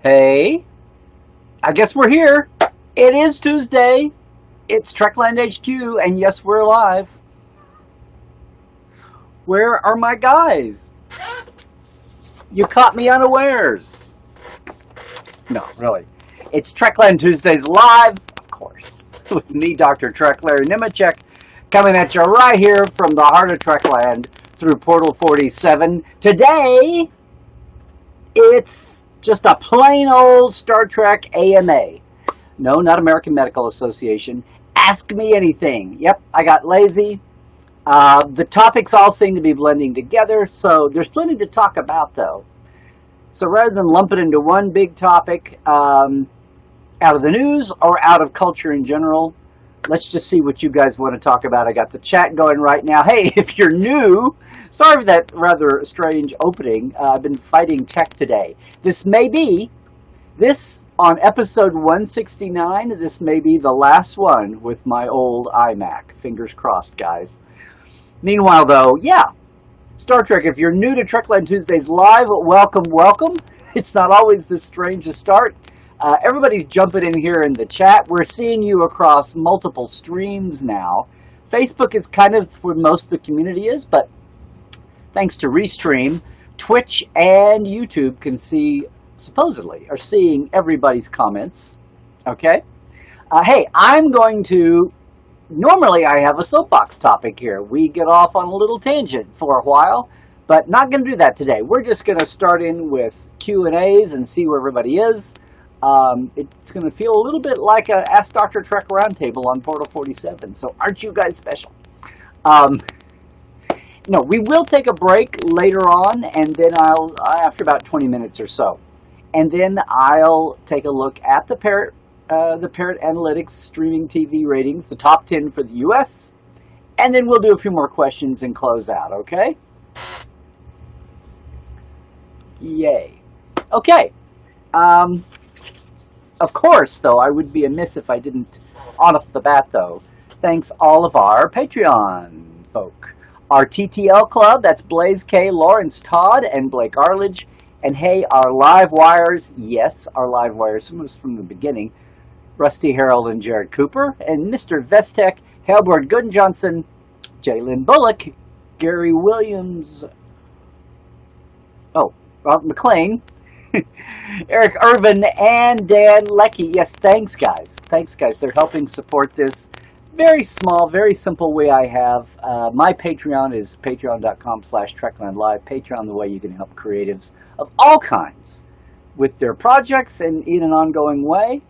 Hey, I guess we're here. It is Tuesday. It's Trekland HQ, and yes, we're live. Where are my guys? You caught me unawares. No, really. It's Trekland Tuesdays live, of course, with me, Dr. Trek, Larry Nemecek, coming at you right here from the heart of Trekland through Portal 47. Today, it's just a plain old Star Trek AMA. No, not American Medical Association. Ask me anything. Yep, I got lazy. The topics all seem to be blending together, so there's plenty to talk about, though. So rather than lump it into one big topic out of the news or out of culture in general, let's just see what you guys want to talk about. I got the chat going right now. Hey, if you're new, sorry for that rather strange opening. I've been fighting tech today. This on episode 169, this may be the last one with my old iMac. Fingers crossed, guys. Meanwhile, though, yeah, Star Trek, if you're new to Trekland Tuesdays Live, welcome, welcome. It's not always this strange to start. Everybody's jumping in here in the chat. We're seeing you across multiple streams now. Facebook is kind of where most of the community is, but thanks to Restream, Twitch and YouTube can see, supposedly, are seeing everybody's comments. Okay? Hey, I'm going to, normally I have a soapbox topic here. We get off on a little tangent for a while, but not going to do that today. We're just going to start in with Q&As and see where everybody is. It's going to feel a little bit like a Ask Dr. Trek roundtable on Portal 47, so aren't you guys special? No, we will take a break later on, and then after about 20 minutes or so. And then I'll take a look at the Parrot Analytics streaming TV ratings, the top 10 for the U.S., and then we'll do a few more questions and close out, okay? Yay. Okay. Of course, though, I would be amiss if I didn't, off the bat, though, thanks all of our Patreon folk. Our TTL Club, that's Blaze K, Lawrence Todd, and Blake Arledge. And hey, our live wires, yes, our live wires, was from the beginning, Rusty Harold and Jared Cooper, and Mr. Vestek, Halbert Gooden-Johnson, Jalen Bullock, Gary Williams, Robert McLean, Eric Irvin, and Dan Leckie. Yes, thanks, guys. Thanks, guys. They're helping support this very small, very simple way I have. My Patreon is patreon.com/TreklandLive. Patreon, the way you can help creatives of all kinds with their projects and in an ongoing way.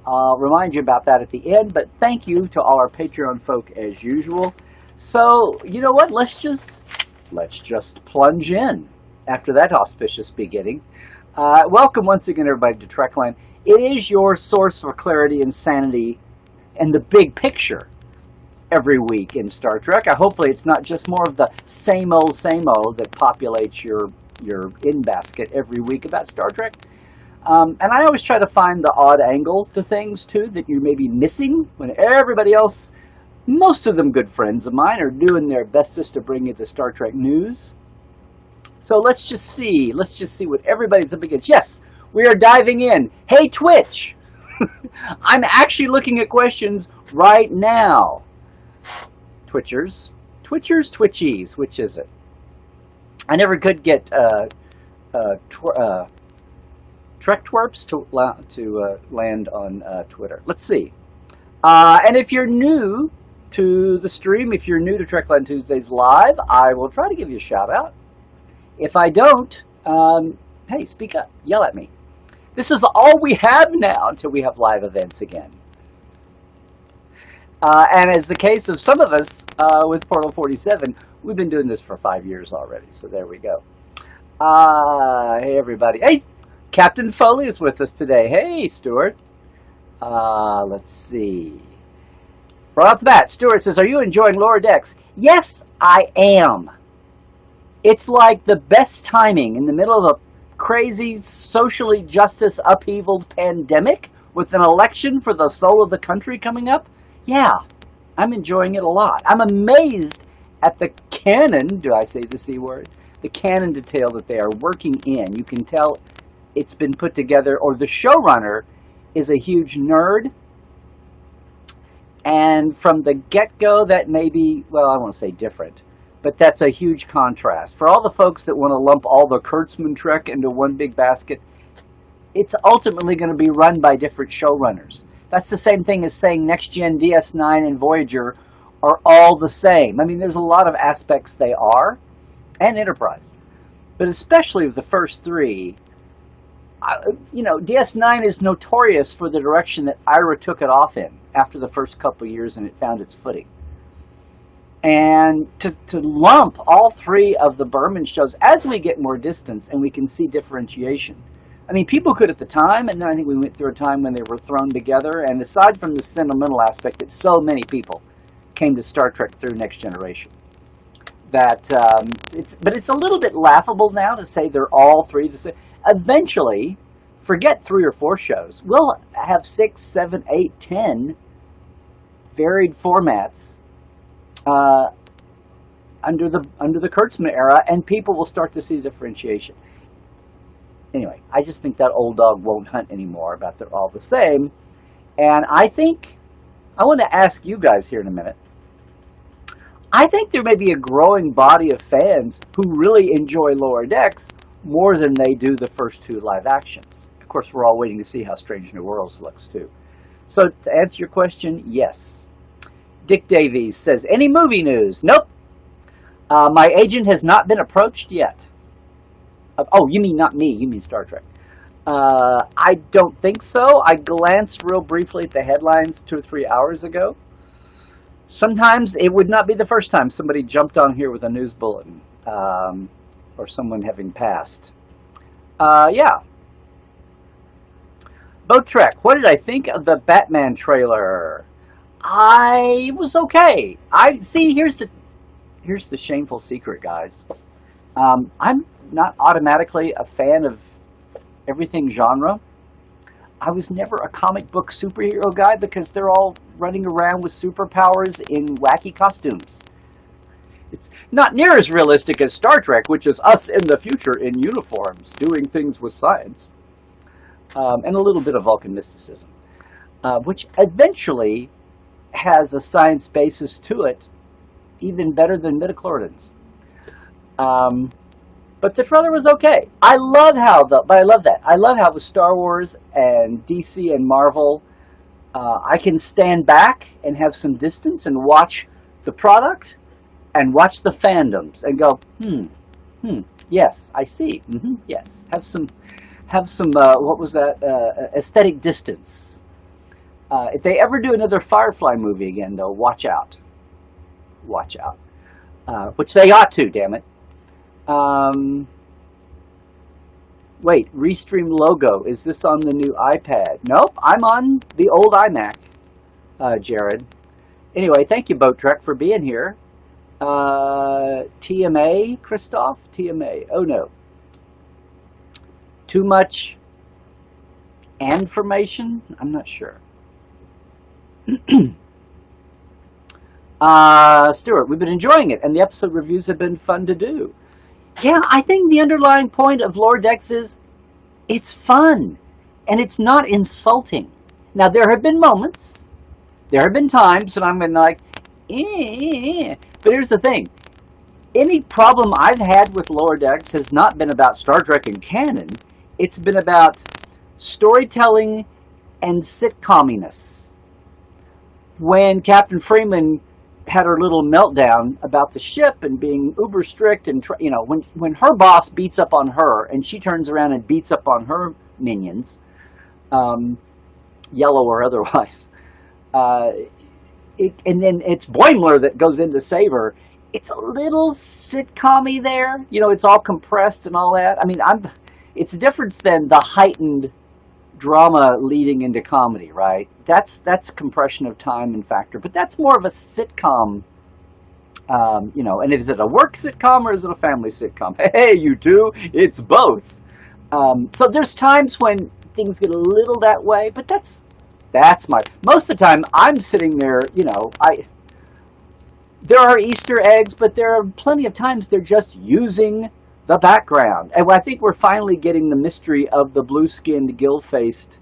I'll remind you about that at the end, but thank you to all our Patreon folk as usual. So, you know what? Let's just plunge in after that auspicious beginning. Welcome once again, everybody, to Trekland. It is your source for clarity and sanity and the big picture every week in Star Trek. Hopefully it's not just more of the same old that populates your in-basket every week about Star Trek. And I always try to find the odd angle to things, too, that you may be missing when everybody else, most of them good friends of mine, are doing their bestest to bring you the Star Trek news. So let's just see what everybody's up against. Yes, we are diving in. Hey, Twitch! I'm actually looking at questions right now. Twitchers, Twitchies, which is it? I never could get Trek twerps to land on Twitter. Let's see. And if you're new to the stream, if you're new to Trekland Tuesdays Live, I will try to give you a shout out. If I don't, hey, speak up, yell at me. This is all we have now until we have live events again. And as the case of some of us with Portal 47, we've been doing this for 5 years already, so there we go. Hey, everybody. Hey, Captain Foley is with us today. Hey, Stuart. Let's see. Right off the bat, Stuart says, are you enjoying Lower Decks? Yes, I am. It's like the best timing in the middle of a crazy socially justice upheavaled pandemic with an election for the soul of the country coming up. Yeah, I'm enjoying it a lot. I'm amazed at the canon, do I say the C word? The canon detail that they are working in. You can tell it's been put together, or the showrunner is a huge nerd. And from the get-go, that may be, well, I won't say different, but that's a huge contrast. For all the folks that want to lump all the Kurtzman Trek into one big basket, it's ultimately going to be run by different showrunners. That's the same thing as saying Next Gen, DS9, and Voyager are all the same. I mean, there's a lot of aspects they are, and Enterprise. But especially with the first three, DS9 is notorious for the direction that Ira took it off in after the first couple of years, and it found its footing. And to lump all three of the Berman shows, as we get more distance and we can see differentiation. I mean, people could at the time, and then I think we went through a time when they were thrown together, and aside from the sentimental aspect that so many people came to Star Trek through Next Generation, but it's a little bit laughable now to say they're all three the same. Eventually, forget 3 or 4 shows, we'll have 6, 7, 8, 10 varied formats under the Kurtzman era, and people will start to see differentiation. Anyway, I just think that old dog won't hunt anymore about they're all the same. And I think, I want to ask you guys here in a minute, I think there may be a growing body of fans who really enjoy Lower Decks more than they do the first 2 live actions. Of course, we're all waiting to see how Strange New Worlds looks too. So to answer your question, yes. Dick Davies says, any movie news? Nope. My agent has not been approached yet. Oh, you mean not me, you mean Star Trek. I don't think so. I glanced real briefly at the headlines 2 or 3 hours ago. Sometimes it would not be the first time somebody jumped on here with a news bulletin, or someone having passed. Yeah. Boat Trek, what did I think of the Batman trailer? I was okay. Here's the shameful secret, guys. I'm not automatically a fan of everything genre. I was never a comic book superhero guy because they're all running around with superpowers in wacky costumes. It's not near as realistic as Star Trek, which is us in the future in uniforms, doing things with science. And a little bit of Vulcan mysticism, which eventually has a science basis to it, even better than midichlorians. But the trailer was okay. I love that. I love how with Star Wars and DC and Marvel, I can stand back and have some distance and watch the product and watch the fandoms and go, yes, I see. Yes, have some what was that, aesthetic distance. If they ever do another Firefly movie again, though, watch out. Watch out. Which they ought to, damn it. Wait, Restream logo. Is this on the new iPad? Nope, I'm on the old iMac, Jared. Anyway, thank you, Boat Trek, for being here. TMA, Christoph? TMA. Oh, no. Too much information? I'm not sure. Stuart, we've been enjoying it, and the episode reviews have been fun to do. Yeah, I think the underlying point of Lower Decks is it's fun, and it's not insulting. Now, there have been moments, there have been times that I'm going to like, but here's the thing. Any problem I've had with Lower Decks has not been about Star Trek and canon. It's been about storytelling and sitcominess. When Captain Freeman had her little meltdown about the ship and being uber strict, and when her boss beats up on her and she turns around and beats up on her minions, yellow or otherwise, and then it's Boimler that goes in to save her. It's a little sitcom-y there. It's all compressed and all that. I mean, it's a difference than the heightened drama leading into comedy, right? That's compression of time and factor, but that's more of a sitcom, and is it a work sitcom or is it a family sitcom? Hey, you two, it's both. So there's times when things get a little that way, but that's most of the time I'm sitting there, there are Easter eggs, but there are plenty of times they're just using the background. And I think we're finally getting the mystery of the blue-skinned, gill-faced,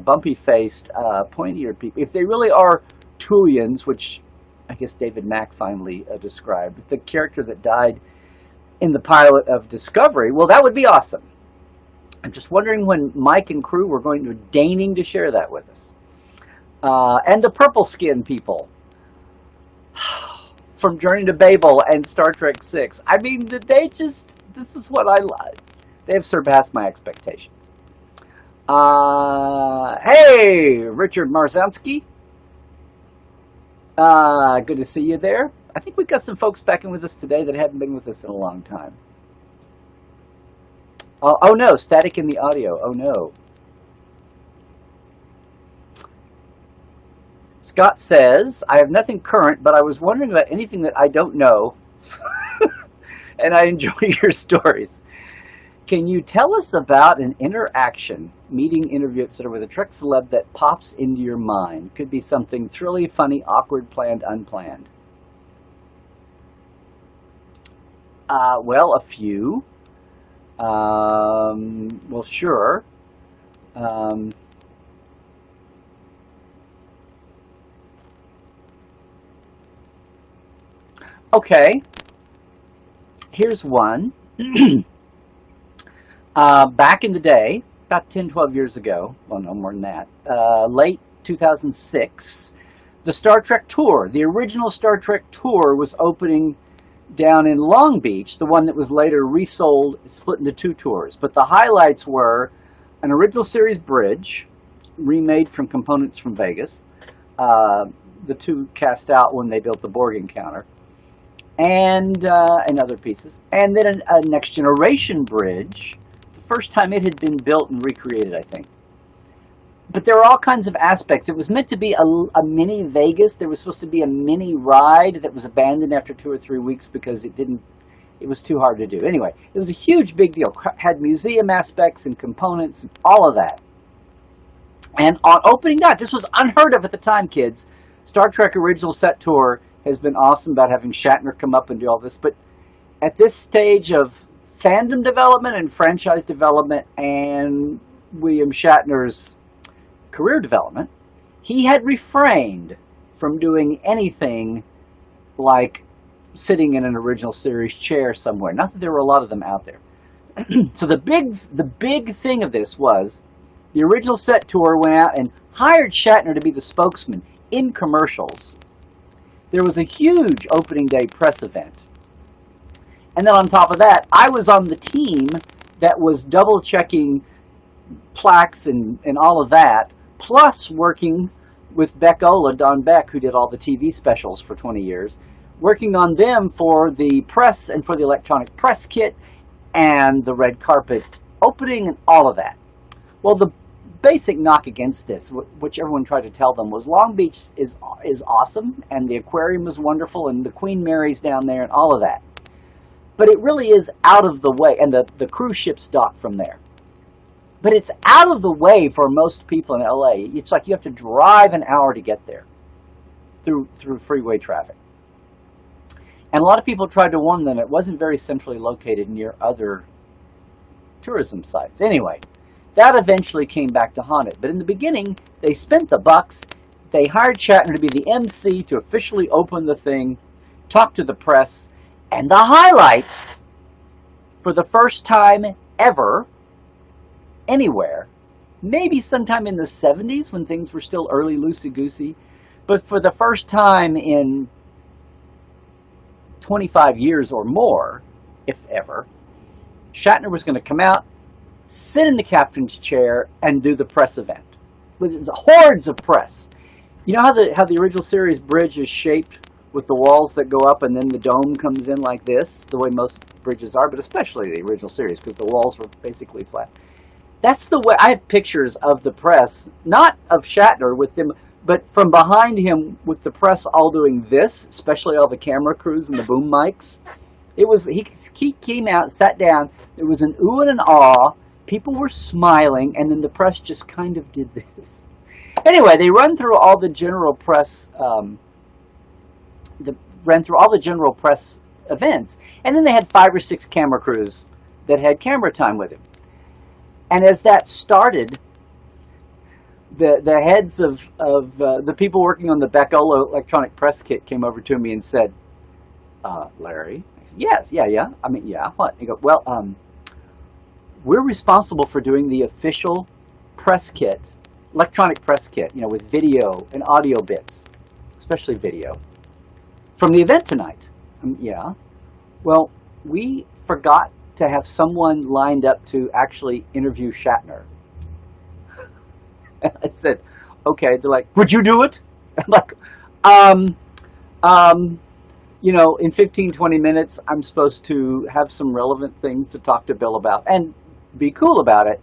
bumpy-faced, pointy-eared people. If they really are Tulians, which I guess David Mack finally described, the character that died in the pilot of Discovery, well, that would be awesome. I'm just wondering when Mike and crew were going to deigning to share that with us. And the purple skin people from Journey to Babel and Star Trek VI. I mean, this is what I love. They have surpassed my expectations. Hey, Richard Marzanski. Good to see you there. I think we've got some folks back in with us today that hadn't been with us in a long time. Oh no, static in the audio. Oh no. Scott says, I have nothing current, but I was wondering about anything that I don't know. And I enjoy your stories. Can you tell us about an interaction, meeting, interview, etc. with a Trek celeb that pops into your mind? Could be something thrilly, funny, awkward, planned, unplanned. Well, a few. Well, sure. Okay. Here's one. Back in the day, about 10, 12 years ago, well, no more than that, late 2006, the Star Trek Tour, the original Star Trek Tour was opening down in Long Beach, the one that was later resold, split into two tours. But the highlights were an original series bridge, remade from components from Vegas, the two cast out when they built the Borg encounter, and other pieces. And then a Next Generation bridge, the first time it had been built and recreated, I think. But there were all kinds of aspects. It was meant to be a mini Vegas. There was supposed to be a mini ride that was abandoned after 2 or 3 weeks because it was too hard to do. Anyway, it was a huge big deal. Had museum aspects and components and all of that. And on opening night, this was unheard of at the time, kids. Star Trek Original Set Tour has been awesome about having Shatner come up and do all this. But at this stage of fandom development and franchise development and William Shatner's career development, he had refrained from doing anything like sitting in an original series chair somewhere. Not that there were a lot of them out there. So the big thing of this was the Original Set Tour went out and hired Shatner to be the spokesman in commercials. There was a huge opening day press event. And then on top of that, I was on the team that was double checking plaques and all of that, plus working with Beck Ola, Don Beck, who did all the TV specials for 20 years, working on them for the press and for the electronic press kit and the red carpet opening and all of that. Well, the basic knock against this, which everyone tried to tell them, was Long Beach is awesome, and the aquarium is wonderful, and the Queen Mary's down there and all of that. But it really is out of the way, and the cruise ships dock from there. But it's out of the way for most people in LA. It's like you have to drive an hour to get there through freeway traffic. And a lot of people tried to warn them it wasn't very centrally located near other tourism sites. Anyway, that eventually came back to haunt it. But in the beginning, they spent the bucks. They hired Shatner to be the MC to officially open the thing, talk to the press, and the highlight, for the first time ever, anywhere, maybe sometime in the 70s when things were still early loosey-goosey, but for the first time in 25 years or more, if ever, Shatner was going to come out, sit in the captain's chair, and do the press event with hordes of press. You know how the original series bridge is shaped with the walls that go up and then the dome comes in like this, the way most bridges are, but especially the original series because the walls were basically flat. That's the way. I have pictures of the press, not of Shatner with them, but from behind him with the press all doing this, especially all the camera crews and the boom mics. It was he came out, sat down. There was an ooh and an ah. People were smiling, and then the press just kind of did this. Anyway, they run through all the general press. Events, and then they had 5 or 6 camera crews that had camera time with him. And as that started, the heads of the people working on the Bacolo electronic press kit came over to me and said, Larry, I said, yes, yeah. I mean, yeah, what? He goes, well, we're responsible for doing the official press kit, electronic press kit, with video and audio bits, especially video, from the event tonight. Yeah. Well, we forgot to have someone lined up to actually interview Shatner. I said, okay. They're like, would you do it? I'm like, in 15, 20 minutes, I'm supposed to have some relevant things to talk to Bill about and be cool about it.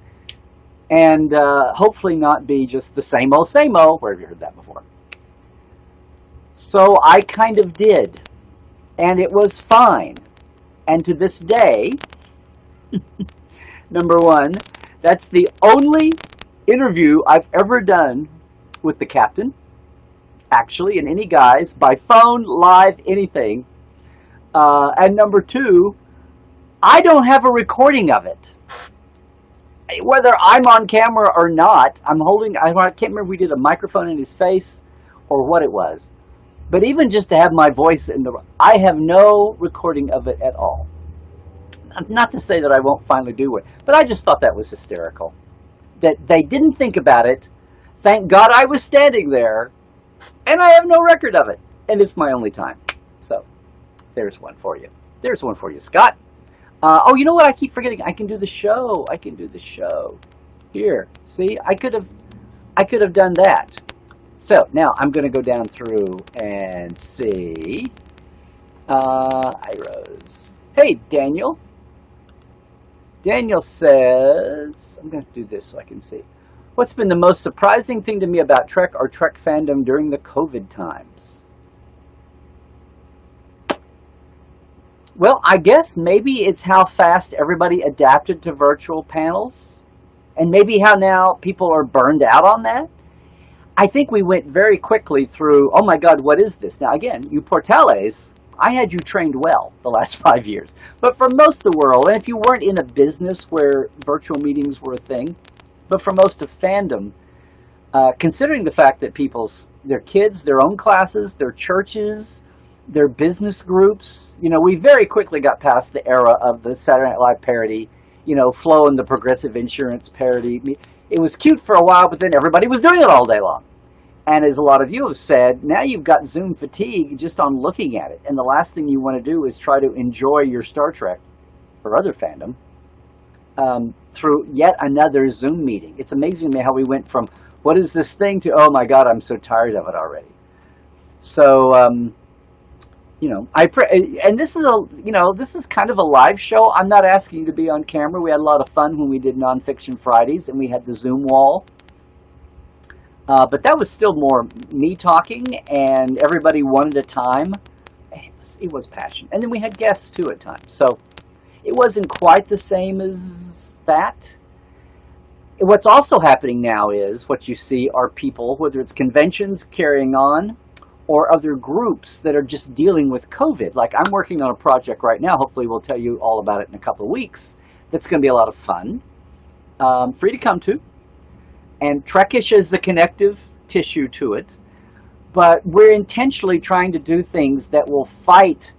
And hopefully not be just the same old, where have you heard that before? So I kind of did. And it was fine. And to this day, number one, that's the only interview I've ever done with the captain, actually, in any guise, by phone, live, anything. And number two, I don't have a recording of it. Whether I'm on camera or not, I can't remember if we did a microphone in his face or what it was. But even just to have my voice I have no recording of it at all. Not to say that I won't finally do it, but I just thought that was hysterical. That they didn't think about it. Thank God I was standing there, and I have no record of it. And it's my only time. So, there's one for you. There's one for you, Scott. Oh, you know what? I keep forgetting. I can do the show. Here. See? I could have done that. So, now I'm going to go down through and see. Iros. Hey, Daniel. Daniel says, I'm going to do this so I can see. What's been the most surprising thing to me about Trek or Trek fandom during the COVID times? Well, I guess maybe it's how fast everybody adapted to virtual panels. And maybe how now people are burned out on that. I think we went very quickly through, oh my God, what is this? Now again, you Portales, I had you trained well the last 5 years. But for most of the world, and if you weren't in a business where virtual meetings were a thing, but for most of fandom, considering the fact that their kids, their own classes, their churches, their business groups, we very quickly got past the era of the Saturday Night Live parody, Flo and the Progressive Insurance parody. It was cute for a while, but then everybody was doing it all day long. And as a lot of you have said, now you've got Zoom fatigue just on looking at it. And the last thing you want to do is try to enjoy your Star Trek or other fandom through yet another Zoom meeting. It's amazing to me how we went from, what is this thing, to, oh my God, I'm so tired of it already. So, and this is kind of a live show. I'm not asking you to be on camera. We had a lot of fun when we did Nonfiction Fridays, and we had the Zoom wall. But that was still more me talking, and everybody one at a time. It was passion. And then we had guests, too, at times. So it wasn't quite the same as that. What's also happening now is what you see are people, whether it's conventions carrying on, or other groups that are just dealing with COVID. Like I'm working on a project right now, hopefully we'll tell you all about it in a couple of weeks, that's going to be a lot of fun, free to come to. And Trekish is the connective tissue to it. But we're intentionally trying to do things that will fight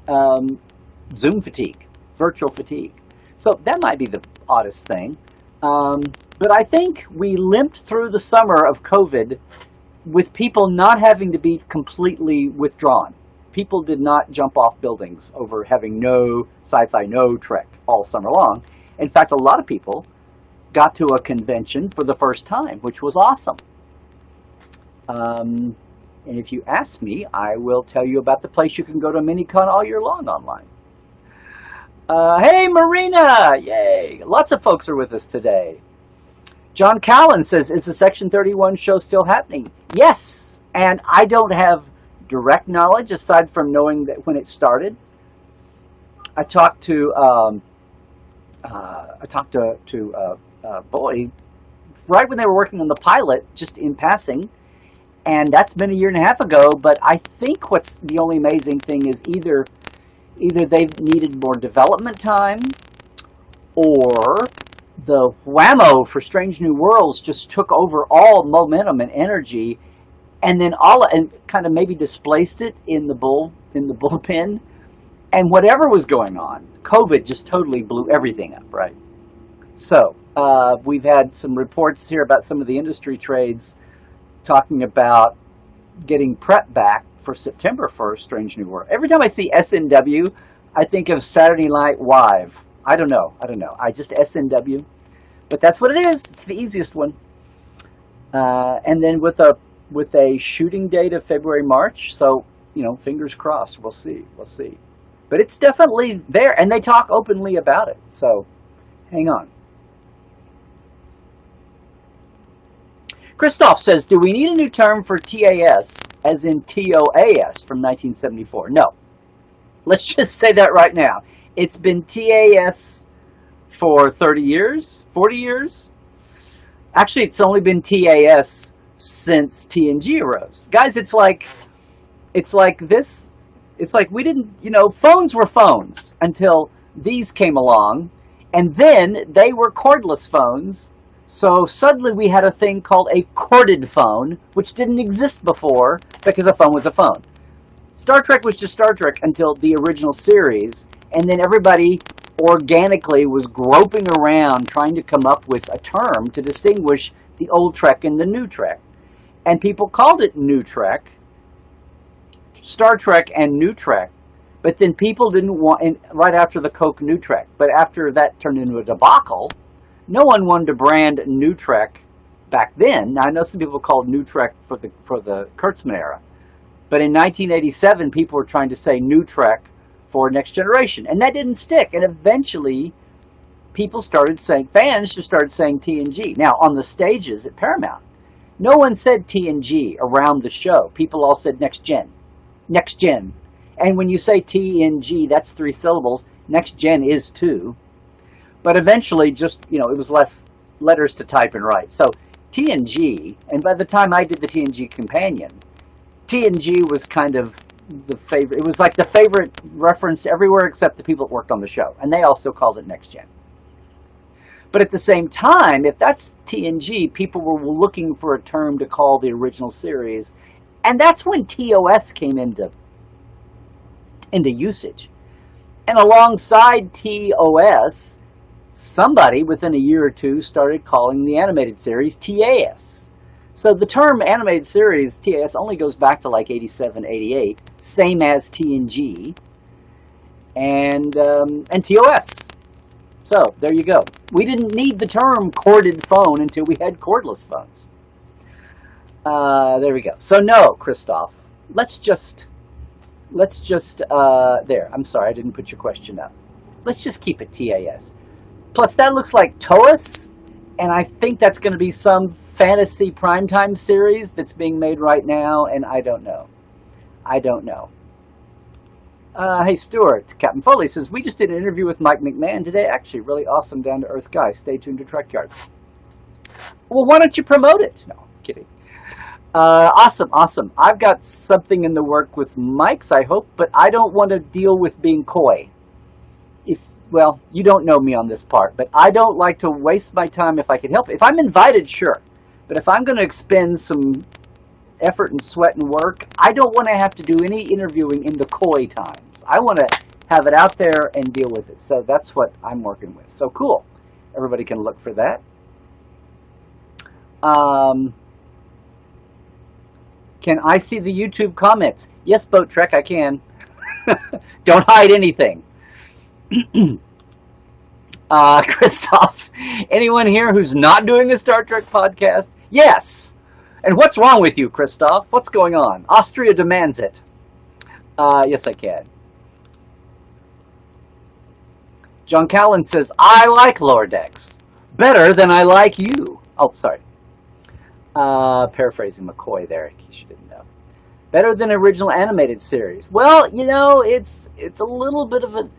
Zoom fatigue, virtual fatigue. So that might be the oddest thing. But I think we limped through the summer of COVID with people not having to be completely withdrawn. People did not jump off buildings over having no sci-fi, no Trek all summer long. In fact, a lot of people got to a convention for the first time, which was awesome. And if you ask me, I will tell you about the place you can go to Minicon all year long online. Hey, Marina! Yay! Lots of folks are with us today. John Callan says, is the Section 31 show still happening? Yes, and I don't have direct knowledge aside from knowing that when it started. I talked to Boy right when they were working on the pilot, just in passing, and that's been 1.5 years ago. But I think what's the only amazing thing is either they've needed more development time, or the whammo for Strange New Worlds just took over all momentum and energy, and then and kind of maybe displaced it in the bullpen, and whatever was going on, COVID just totally blew everything up, right? So we've had some reports here about some of the industry trades talking about getting prep back for September 1st, Strange New World. Every time I see SNW, I think of Saturday Night Live. I don't know. I just SNW. But that's what it is. It's the easiest one. And then with a shooting date of February, March. So, fingers crossed. We'll see. But it's definitely there. And they talk openly about it. So, hang on. Christoph says, do we need a new term for TAS, as in TOAS from 1974? No. Let's just say that right now. It's been TAS for 30 years, 40 years. Actually, it's only been TAS since TNG arose. Guys, it's like this. It's like we didn't, phones were phones until these came along, and then they were cordless phones. So suddenly we had a thing called a corded phone, which didn't exist before because a phone was a phone. Star Trek was just Star Trek until the original series, and then everybody organically was groping around trying to come up with a term to distinguish the old Trek and the new Trek. And people called it New Trek, Star Trek and New Trek, but then people didn't want, and right after the Coke New Trek, but after that turned into a debacle, no one wanted to brand New Trek back then. Now, I know some people called New Trek for the Kurtzman era, but in 1987, people were trying to say New Trek for Next Generation, and that didn't stick. And eventually, fans just started saying TNG. Now, on the stages at Paramount, no one said TNG around the show. People all said Next Gen, Next Gen. And when you say TNG, that's 3 syllables. Next Gen is 2. But eventually, just, it was less letters to type and write. So TNG, and by the time I did the TNG Companion, TNG was kind of the favorite. It was like the favorite reference everywhere except the people that worked on the show. And they also called it Next Gen. But at the same time, if that's TNG, people were looking for a term to call the original series. And that's when TOS came into usage. And alongside TOS, somebody within a year or two started calling the animated series TAS. So the term animated series, TAS, only goes back to like 87, 88, same as TNG and TOS. So there you go. We didn't need the term corded phone until we had cordless phones. There we go. So no, Christoph, let's just there. I'm sorry, I didn't put your question up. Let's just keep it TAS. Plus, that looks like TOAS, and I think that's going to be some fantasy primetime series that's being made right now, and I don't know. Hey, Stuart, Captain Foley says, we just did an interview with Mike McMahon today. Actually, really awesome, down-to-earth guy. Stay tuned to Trek Yards. Well, why don't you promote it? No, I'm kidding. Awesome. I've got something in the work with Mike's, I hope, but I don't want to deal with being coy. Well, you don't know me on this part, but I don't like to waste my time if I can help it. If I'm invited, sure. But if I'm going to expend some effort and sweat and work, I don't want to have to do any interviewing in the coy times. I want to have it out there and deal with it. So that's what I'm working with. So cool. Everybody can look for that. Can I see the YouTube comments? Yes, Boat Trek, I can. Don't hide anything. Christoph, anyone here who's not doing a Star Trek podcast? Yes. And what's wrong with you, Christoph? What's going on? Austria demands it. Yes, I can. John Callan says, I like Lower Decks. Better than I like you. Oh, sorry. Paraphrasing McCoy there, in case you didn't know. Better than original animated series. Well, it's a little bit of a...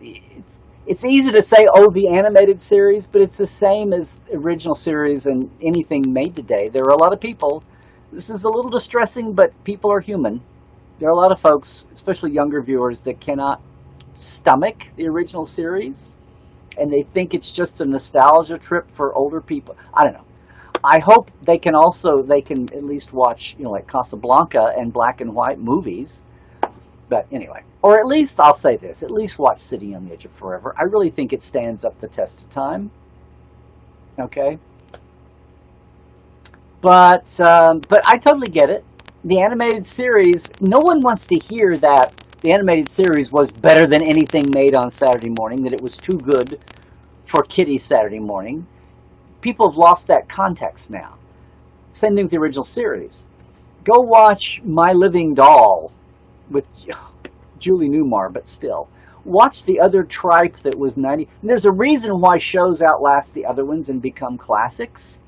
It's easy to say, oh, the animated series, but it's the same as the original series and anything made today. There are a lot of people. This is a little distressing, but people are human. There are a lot of folks, especially younger viewers, that cannot stomach the original series. and they think it's just a nostalgia trip for older people. I don't know. I hope they can at least watch, like Casablanca and black and white movies. But anyway, or at least I'll say this, at least watch City on the Edge of Forever. I really think it stands up the test of time. Okay? But I totally get it. The animated series, no one wants to hear that the animated series was better than anything made on Saturday morning, that it was too good for kiddie Saturday morning. People have lost that context now. Same thing with the original series. Go watch My Living Doll with Julie Newmar, but still. Watch the other tripe that was 90. And there's a reason why shows outlast the other ones and become classics.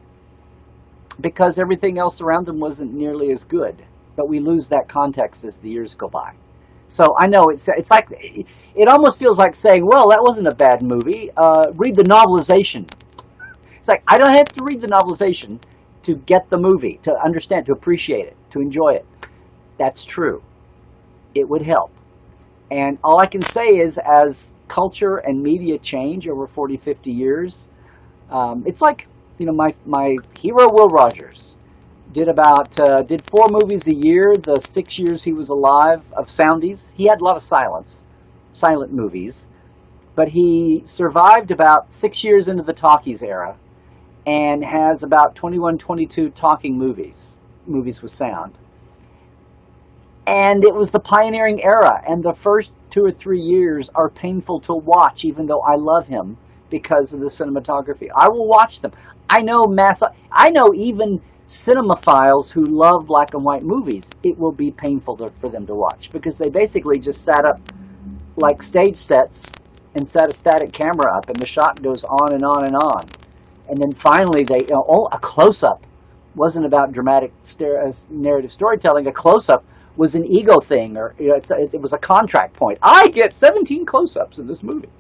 Because everything else around them wasn't nearly as good. But we lose that context as the years go by. So I know it's like, it almost feels like saying, well, that wasn't a bad movie. Read the novelization. It's like, I don't have to read the novelization to get the movie, to understand, to appreciate it, to enjoy it. That's true. It would help. And all I can say is, as culture and media change over 40, 50 years, it's like, my hero, Will Rogers, did 4 movies a year the 6 years he was alive of soundies. He had a lot of silent movies, but he survived about 6 years into the talkies era and has about 21, 22 talking movies with sound. And it was the pioneering era, and the first 2 or 3 years are painful to watch, even though I love him because of the cinematography. I will watch them. I know even cinemaphiles who love black and white movies, it will be painful for them to watch, because they basically just sat up like stage sets and set a static camera up, and the shot goes on and on and on. And then finally a close-up wasn't about dramatic narrative storytelling. A close-up was an ego thing, or it was a contract point. I get 17 close-ups in this movie.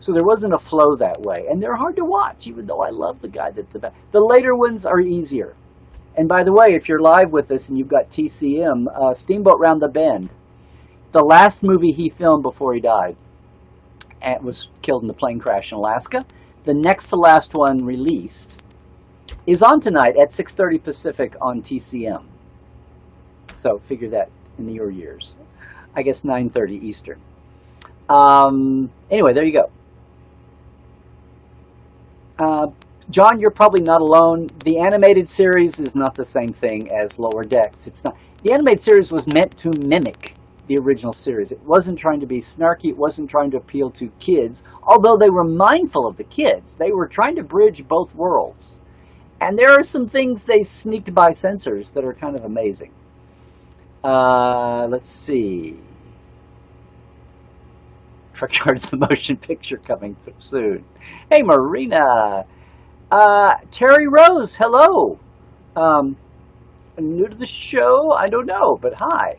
So there wasn't a flow that way. And they're hard to watch, even though I love the guy that's about. The later ones are easier. And by the way, if you're live with us and you've got TCM, Steamboat Round the Bend, the last movie he filmed before he died, and was killed in the plane crash in Alaska. The next to last one released is on tonight at 6:30 Pacific on TCM. So figure that in your years. I guess 9:30 Eastern. Anyway, there you go. John, you're probably not alone. The animated series is not the same thing as Lower Decks. It's not. The animated series was meant to mimic the original series. It wasn't trying to be snarky. It wasn't trying to appeal to kids, although they were mindful of the kids. They were trying to bridge both worlds. And there are some things they sneaked by censors that are kind of amazing. Let's see. Trekland's the motion picture coming soon. Hey, Marina. Terry Rose, hello. New to the show? I don't know, but hi.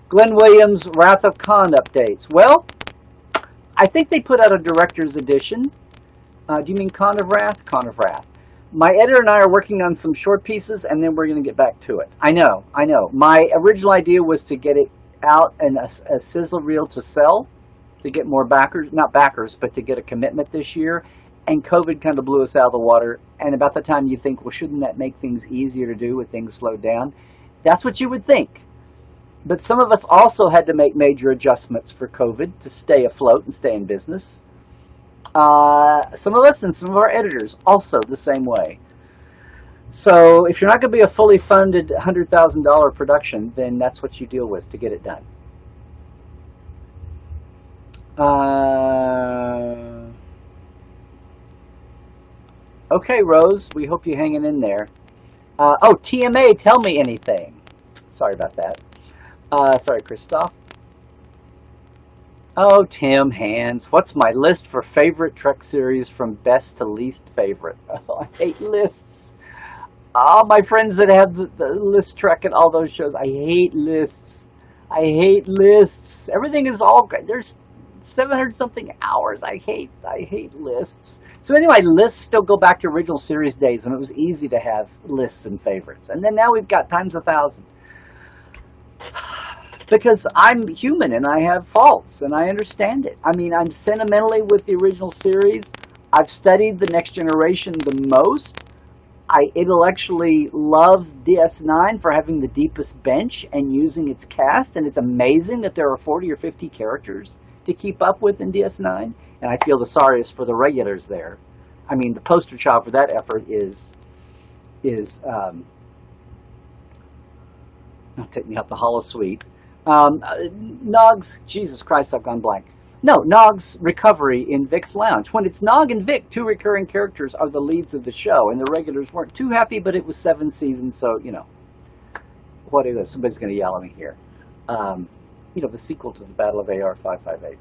Glenn Williams, Wrath of Khan updates. Well, I think they put out a director's edition. Do you mean Khan of Wrath? Khan of Wrath. My editor and I are working on some short pieces, and then we're going to get back to it. I know. My original idea was to get it out in a sizzle reel to sell, to get more backers, not backers, but to get a commitment this year. And COVID kind of blew us out of the water. And about the time you think, well, shouldn't that make things easier to do with things slowed down? That's what you would think. But some of us also had to make major adjustments for COVID to stay afloat and stay in business. Some of us and some of our editors also the same way. So if you're not going to be a fully funded $100,000 production, then that's what you deal with to get it done. Okay, Rose, we hope you're hanging in there. Oh, TMA, tell me anything. Sorry about that. Sorry, Christoph. Oh, Tim Hands, what's my list for favorite Trek series from best to least favorite? Oh, I hate lists. All my friends that have the list Trek and all those shows, I hate lists. I hate lists. Everything is all good. There's 700 something hours. I hate lists. So anyway, lists still go back to original series days when it was easy to have lists and favorites. And then now we've got times 1,000. because I'm human and I have faults and I understand it. I mean, I'm sentimentally with the original series. I've studied the Next Generation the most. I intellectually love DS9 for having the deepest bench and using its cast, and it's amazing that there are 40 or 50 characters to keep up with in DS9, and I feel the sorriest for the regulars there. I mean, the poster child for that effort is not Take Me Out the Holosuite. Nog's, Jesus Christ, I've gone blank. No, Nog's recovery in Vic's Lounge. When it's Nog and Vic, two recurring characters, are the leads of the show, and the regulars weren't too happy, but it was 7 seasons, so, you know. What is it? Somebody's going to yell at me here. You know, the sequel to the Battle of AR 558.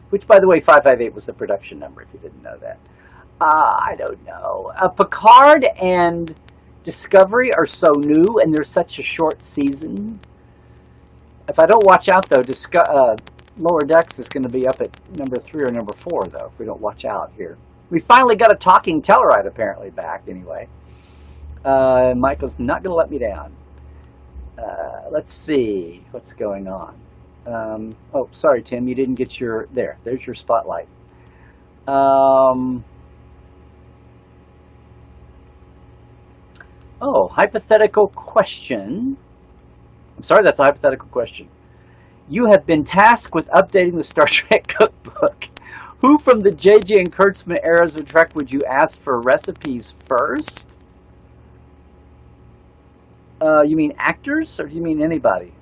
Which, by the way, 558 was the production number, if you didn't know that. I don't know. Picard and Discovery are so new, and there's such a short season. If I don't watch out, though, Lower Decks is going to be up at number 3 or number 4, though, if we don't watch out here. We finally got a talking Tellarite, apparently, back, anyway. Michael's not going to let me down. Let's see what's going on. Oh, sorry, Tim, you didn't get your... There's your spotlight. Oh, hypothetical question. I'm sorry, that's a hypothetical question. You have been tasked with updating the Star Trek cookbook. Who from the J.J. and Kurtzman eras of Trek would you ask for recipes first? You mean actors, or do you mean anybody?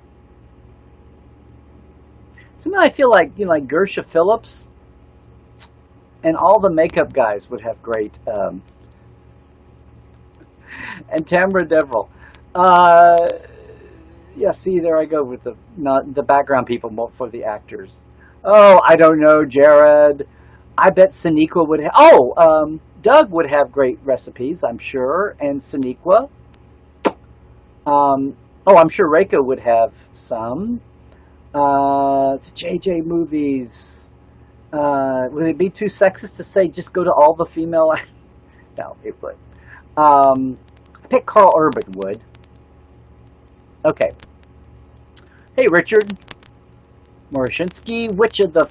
Somehow I feel like, you know, like Gersha Phillips and all the makeup guys would have great... and Tamara Deverell. Yeah, see, there I go with the background people for the actors. Oh, I don't know, Jared. I bet Sonequa would have... Doug would have great recipes, I'm sure, and Sonequa. I'm sure Reiko would have some. The JJ movies. Would it be too sexist to say just go to all the female... No, it would. I think Carl Urban would. Okay. Hey, Richard Morishinsky, which of the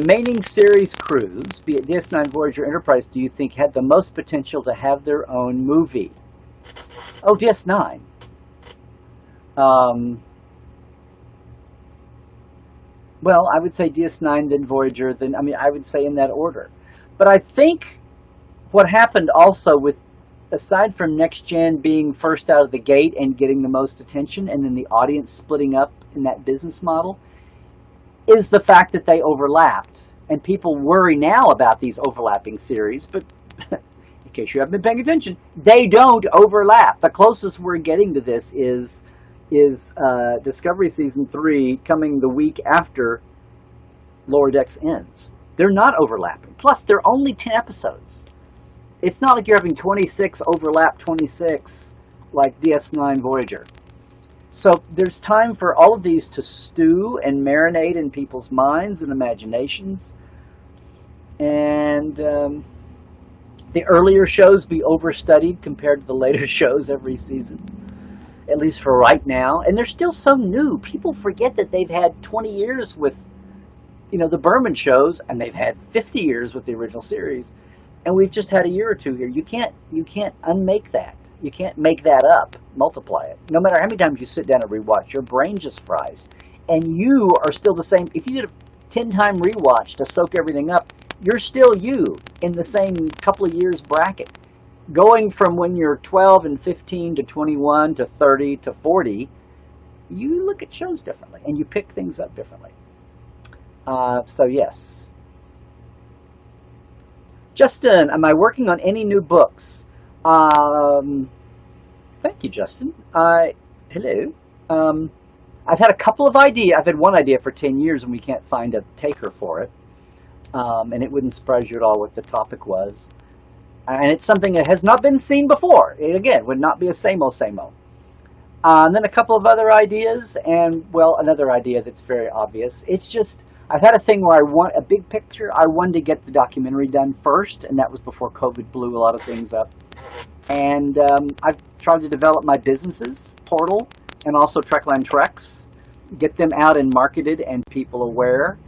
remaining series crews, be it DS9, Voyager, Enterprise, do you think had the most potential to have their own movie? Oh, DS9. Well, I would say DS9, then Voyager, then, I would say in that order. But I think what happened also with, aside from Next Gen being first out of the gate and getting the most attention, and then the audience splitting up in that business model, is the fact that they overlapped. And people worry now about these overlapping series, but in case you haven't been paying attention, they don't overlap. The closest we're getting to this is Discovery Season 3 coming the week after Lower Decks ends. They're not overlapping. Plus, they're only 10 episodes. It's not like you're having 26 overlap 26 like DS9 Voyager. So there's time for all of these to stew and marinate in people's minds and imaginations. And the earlier shows be overstudied compared to the later shows every season. At least for right now. And they're still so new. People forget that they've had 20 years with, the Berman shows, and they've had 50 years with the original series. And we've just had a year or two here. You can't unmake that. You can't make that up, multiply it. No matter how many times you sit down and rewatch, your brain just fries. And you are still the same. If you did a 10-time rewatch to soak everything up, you're still you in the same couple of years bracket. Going from when you're 12 and 15 to 21 to 30 to 40, you look at shows differently and you pick things up differently. So yes. Justin, am I working on any new books? Thank you, Justin. Hello. I've had a couple of ideas. I've had one idea for 10 years and we can't find a taker for it. And it wouldn't surprise you at all what the topic was. And it's something that has not been seen before. It, again, would not be a same-o, same-o. And then a couple of other ideas, and, well, another idea that's very obvious. It's just, I've had a thing where I want a big picture. I wanted to get the documentary done first, and that was before COVID blew a lot of things up. And I've tried to develop my businesses, Portal, and also Trekland Treks. get them out and marketed and people aware.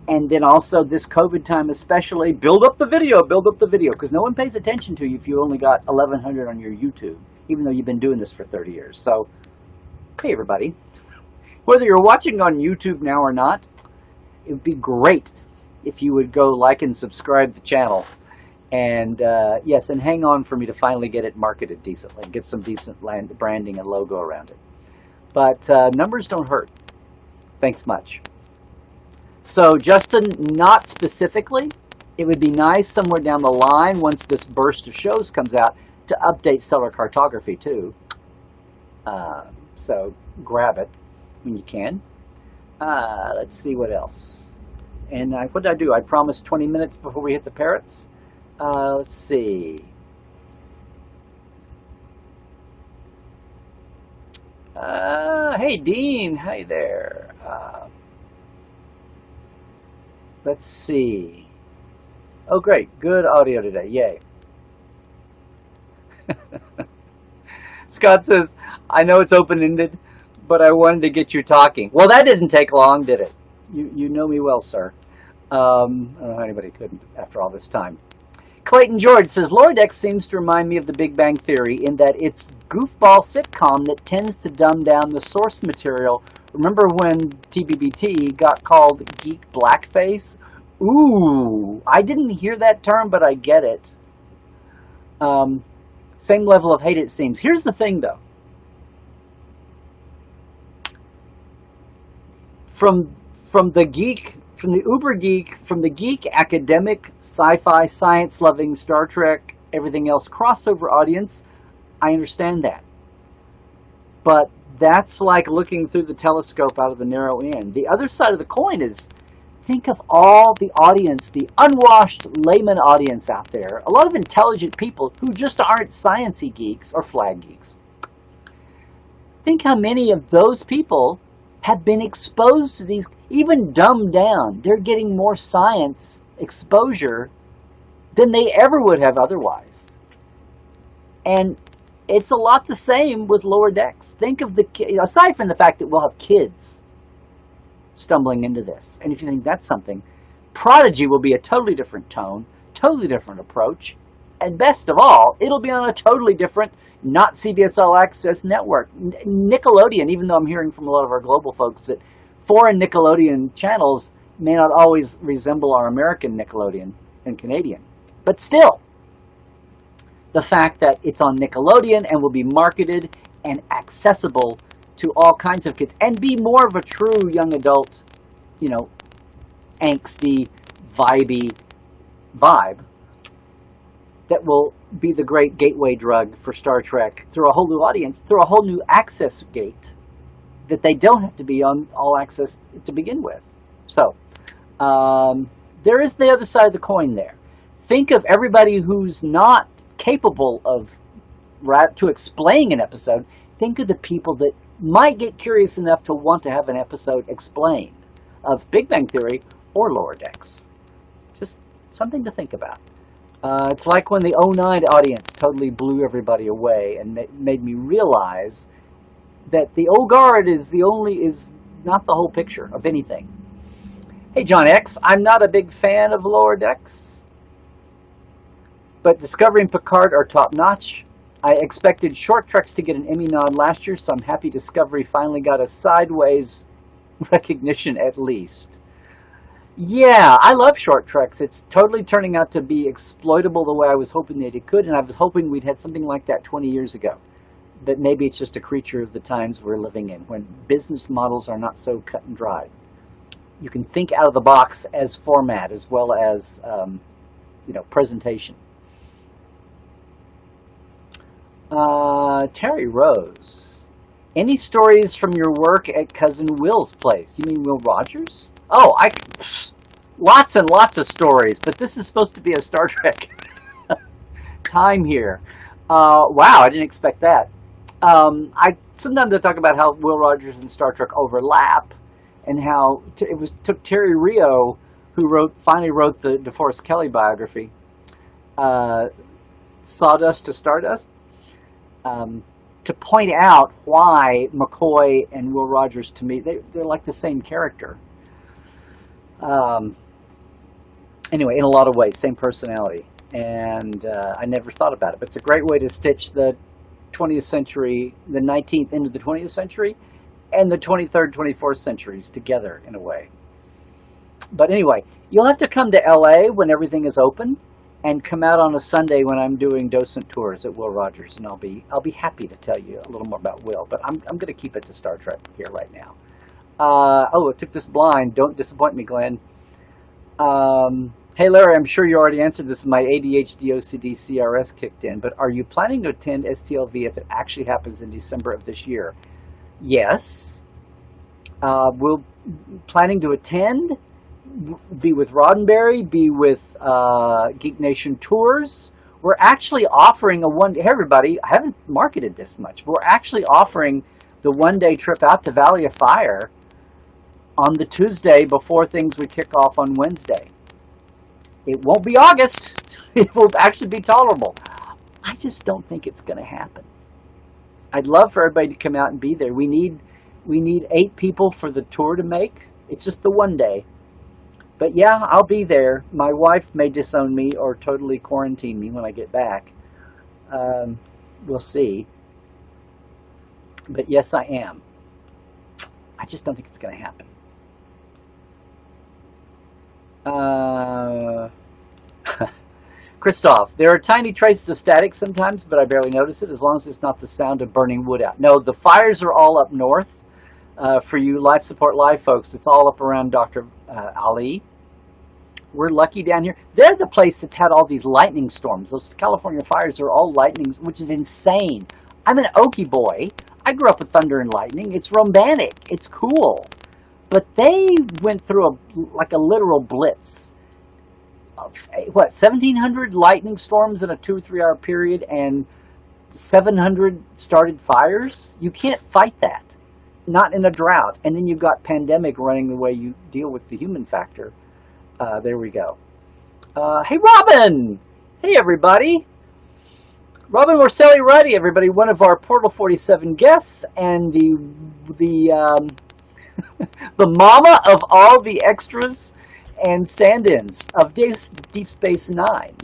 And then also this COVID time especially, build up the video, because no one pays attention to you if you only got 1,100 on your YouTube, even though you've been doing this for 30 years. So, hey everybody, whether you're watching on YouTube now or not, it would be great if you would go like and subscribe the channel. And yes, and hang on for me to finally get it marketed decently, and get some decent branding and logo around it. But numbers don't hurt. Thanks much. So Justin, not specifically. It would be nice somewhere down the line, once this burst of shows comes out, to update seller cartography too. So grab it when you can. Let's see what else. And what did I do? I promised 20 minutes before we hit the parrots. Let's see. Hey Dean, hi there. Let's see. Oh great, good audio today, yay. Scott says, I know it's open-ended, but I wanted to get you talking. Well, that didn't take long, did it? You know me well, sir. I don't know how anybody couldn't after all this time. Clayton George says, Lower Decks seems to remind me of The Big Bang Theory in that it's goofball sitcom that tends to dumb down the source material. Remember when TBBT got called geek blackface? Ooh, I didn't hear that term, but I get it. Same level of hate, it seems. Here's the thing, though. From the geek, from the uber geek, from the geek academic, sci-fi, science-loving, Star Trek, everything else crossover audience, I understand that. But that's like looking through the telescope out of the narrow end. The other side of the coin is, think of all the audience, the unwashed layman audience out there, a lot of intelligent people who just aren't science-y geeks or flag geeks. Think how many of those people have been exposed to these, even dumbed down. They're getting more science exposure than they ever would have otherwise. And it's a lot the same with Lower Decks. Think of aside from the fact that we'll have kids stumbling into this. And if you think that's something, Prodigy will be a totally different tone, totally different approach. And best of all, it'll be on a totally different, not CBS All Access network. Nickelodeon, even though I'm hearing from a lot of our global folks that foreign Nickelodeon channels may not always resemble our American Nickelodeon and Canadian. But still, the fact that it's on Nickelodeon and will be marketed and accessible to all kinds of kids and be more of a true young adult, you know, angsty, vibey vibe that will be the great gateway drug for Star Trek through a whole new audience, through a whole new access gate that they don't have to be on all access to begin with. So there is the other side of the coin there. Think of everybody who's not capable of to explain an episode. Think of the people that might get curious enough to want to have an episode explained of Big Bang Theory or Lower Decks. Just something to think about. It's like when the '09 audience totally blew everybody away and made me realize that the old guard is not the whole picture of anything. Hey, John X, I'm not a big fan of Lower Decks, but Discovery and Picard are top-notch. I expected Short Treks to get an Emmy nod last year, so I'm happy Discovery finally got a sideways recognition at least. Yeah, I love Short Treks. It's totally turning out to be exploitable the way I was hoping that it could, and I was hoping we'd had something like that 20 years ago. But maybe it's just a creature of the times we're living in, when business models are not so cut and dried. You can think out of the box as format as well as presentation. Terry Rose. Any stories from your work at Cousin Will's place? You mean Will Rogers? Oh, lots and lots of stories, but this is supposed to be a Star Trek time here. Wow, I didn't expect that. Sometimes I talk about how Will Rogers and Star Trek overlap, and how took Terry Rio, who finally wrote the DeForest Kelley biography, Sawdust to Stardust, to point out why McCoy and Will Rogers, to me, they're like the same character. Anyway, in a lot of ways, same personality. And I never thought about it, but it's a great way to stitch the 20th century, the 19th into the 20th century, and the 23rd, 24th centuries together in a way. But anyway, you'll have to come to LA when everything is open, and come out on a Sunday when I'm doing docent tours at Will Rogers, and I'll be happy to tell you a little more about Will. But I'm going to keep it to Star Trek here right now. Oh, I took this blind. Don't disappoint me, Glenn. Hey, Larry, I'm sure you already answered this. My ADHD OCD CRS kicked in, but are you planning to attend STLV if it actually happens in December of this year? Yes. We're planning to attend, be with Roddenberry, be with Geek Nation Tours. We're actually offering hey, everybody, I haven't marketed this much, but we're actually offering the one-day trip out to Valley of Fire on the Tuesday before things would kick off on Wednesday. It won't be August. It will actually be tolerable. I just don't think it's going to happen. I'd love for everybody to come out and be there. We need 8 people for the tour to make. It's just the one day. But yeah, I'll be there. My wife may disown me or totally quarantine me when I get back. We'll see. But yes, I am. I just don't think it's going to happen. Christoph, there are tiny traces of static sometimes, but I barely notice it as long as it's not the sound of burning wood out. No, the fires are all up north. For you Life Support Live folks, it's all up around Dr. Ali. We're lucky down here. They're the place that's had all these lightning storms. Those California fires are all lightnings, which is insane. I'm an Okie boy. I grew up with thunder and lightning. It's romantic. It's cool. But they went through a literal blitz. 1,700 lightning storms in a 2 or 3 hour period and 700 started fires? You can't fight that. Not in a drought. And then you've got pandemic running the way you deal with the human factor. There we go. Hey, Robin! Hey, everybody. Robin Morcelli Ruddy, everybody. One of our Portal 47 guests and the mama of all the extras and stand-ins of Deep Space Nine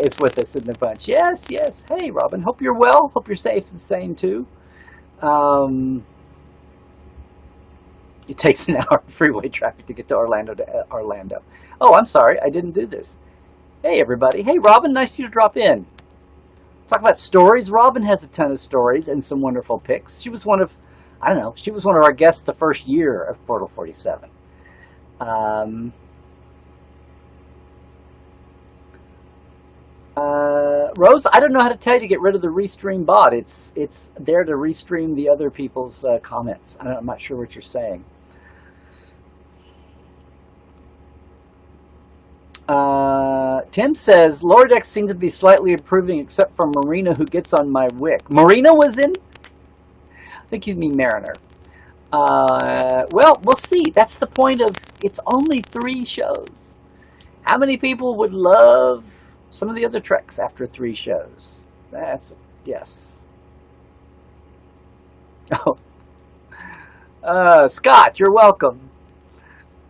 is with us in the bunch. Yes, yes. Hey, Robin. Hope you're well. Hope you're safe and sane, too. It takes an hour of freeway traffic to get to Orlando. Oh, I'm sorry. I didn't do this. Hey, everybody. Hey, Robin. Nice of you to drop in. Talk about stories. Robin has a ton of stories and some wonderful picks. She was one of our guests the first year of Portal 47. Rose, I don't know how to tell you to get rid of the restream bot. It's there to restream the other people's comments. I'm not sure what you're saying. Tim says, Lower Decks seems to be slightly improving except for Marina, who gets on my wick. Marina was in? I think you mean Mariner. Well, we'll see. That's the point of, it's only 3 shows. How many people would love some of the other Treks after 3 shows? Yes. Oh. Scott, you're welcome.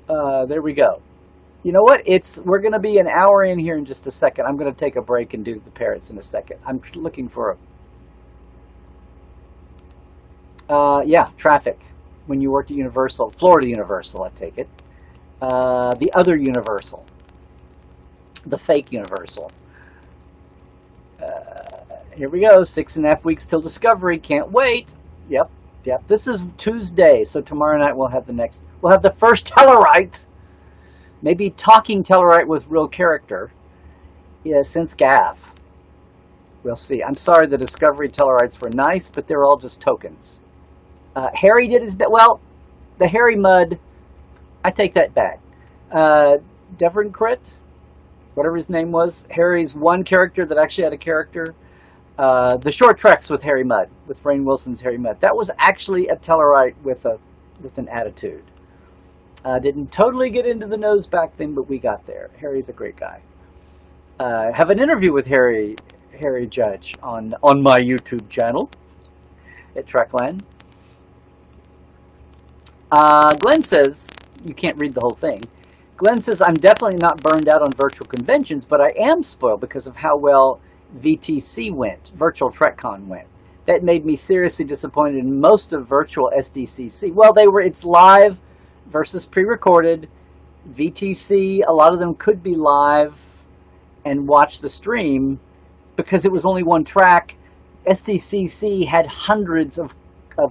There we go. You know what? We're going to be an hour in here in just a second. I'm going to take a break and do the parrots in a second. I'm looking for traffic. When you worked at Universal, Florida Universal, I take it. The other Universal. The fake Universal. Here we go. 6.5 weeks till Discovery. Can't wait. Yep. This is Tuesday, so tomorrow night we'll have the first Tellarite. Maybe talking Tellarite with real character. Yeah, since Gav. We'll see. I'm sorry the Discovery Tellarites were nice, but they're all just tokens. Harry did his best. Well, the Harry Mudd, I take that back. Devon Crit, whatever his name was, Harry's one character that actually had a character. The short treks with Harry Mudd, with Rainn Wilson's Harry Mudd. That was actually a Tellarite with an attitude. Didn't totally get into the nose back then, but we got there. Harry's a great guy. Have an interview with Harry Judge on my YouTube channel. at Trekland. Glenn says, you can't read the whole thing. Glenn says, I'm definitely not burned out on virtual conventions, but I am spoiled because of how well VTC went, Virtual TrekCon went. That made me seriously disappointed in most of virtual SDCC. Well, it's live versus pre-recorded. VTC, a lot of them could be live and watch the stream because it was only one track. SDCC had hundreds of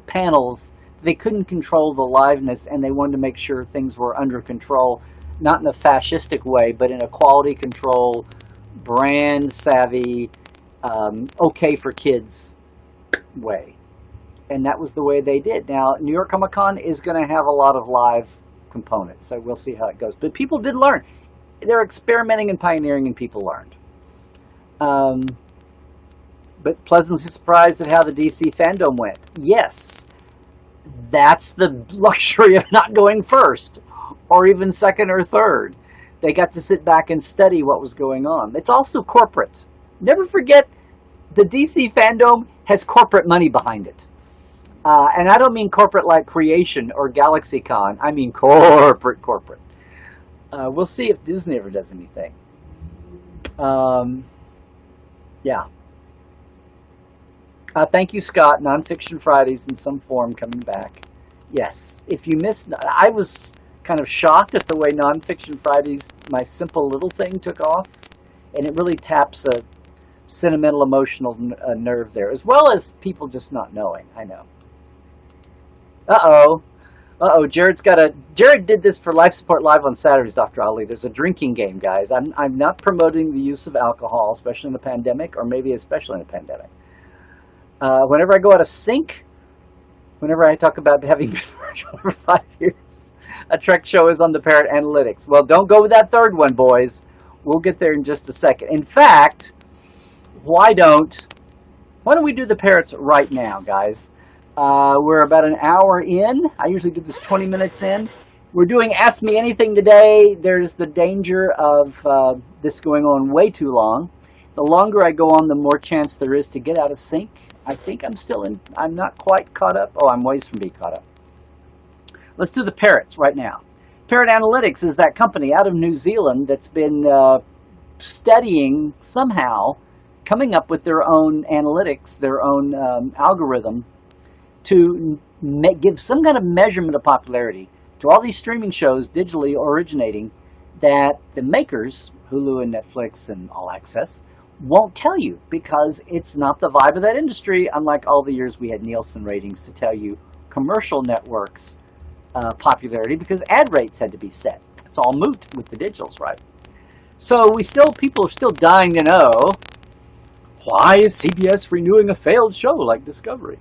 panels. They couldn't control the liveness, and they wanted to make sure things were under control, not in a fascistic way, but in a quality control, brand savvy, okay for kids way. And that was the way they did. Now, New York Comic Con is going to have a lot of live components, so we'll see how it goes. But people did learn. They're experimenting and pioneering, and people learned. But pleasantly surprised at how the DC fandom went. Yes, that's the luxury of not going first, or even second or third. They got to sit back and study what was going on. It's also corporate. Never forget, the DC fandom has corporate money behind it. And I don't mean corporate like Creation or GalaxyCon. I mean corporate. We'll see if Disney ever does anything. Yeah. Thank you, Scott. Nonfiction Fridays in some form coming back. Yes. If you missed, I was kind of shocked at the way Nonfiction Fridays, my simple little thing, took off. And it really taps a sentimental, emotional nerve there, as well as people just not knowing. I know. Jared did this for Life Support Live on Saturdays, Dr. Ali. There's a drinking game, guys. I'm not promoting the use of alcohol, especially in a pandemic, or maybe especially in a pandemic. Whenever I go out of sync, whenever I talk about having been virtual for 5 years, a Trek show is on the Parrot Analytics. Well, don't go with that third one, boys. We'll get there in just a second. In fact, why don't we do the Parrots right now, guys? We're about an hour in. I usually do this 20 minutes in. We're doing Ask Me Anything today. There's the danger of this going on way too long. The longer I go on, the more chance there is to get out of sync. I think I'm not quite caught up. Oh, I'm ways from being caught up. Let's do the Parrots right now. Parrot Analytics is that company out of New Zealand that's been studying, somehow, coming up with their own analytics, their own algorithm, to give some kind of measurement of popularity to all these streaming shows digitally originating that the makers, Hulu and Netflix and All Access, won't tell you because it's not the vibe of that industry, unlike all the years we had Nielsen ratings to tell you commercial networks' popularity because ad rates had to be set. It's all moot with the digitals, right? So people are still dying to know, why is CBS renewing a failed show like Discovery?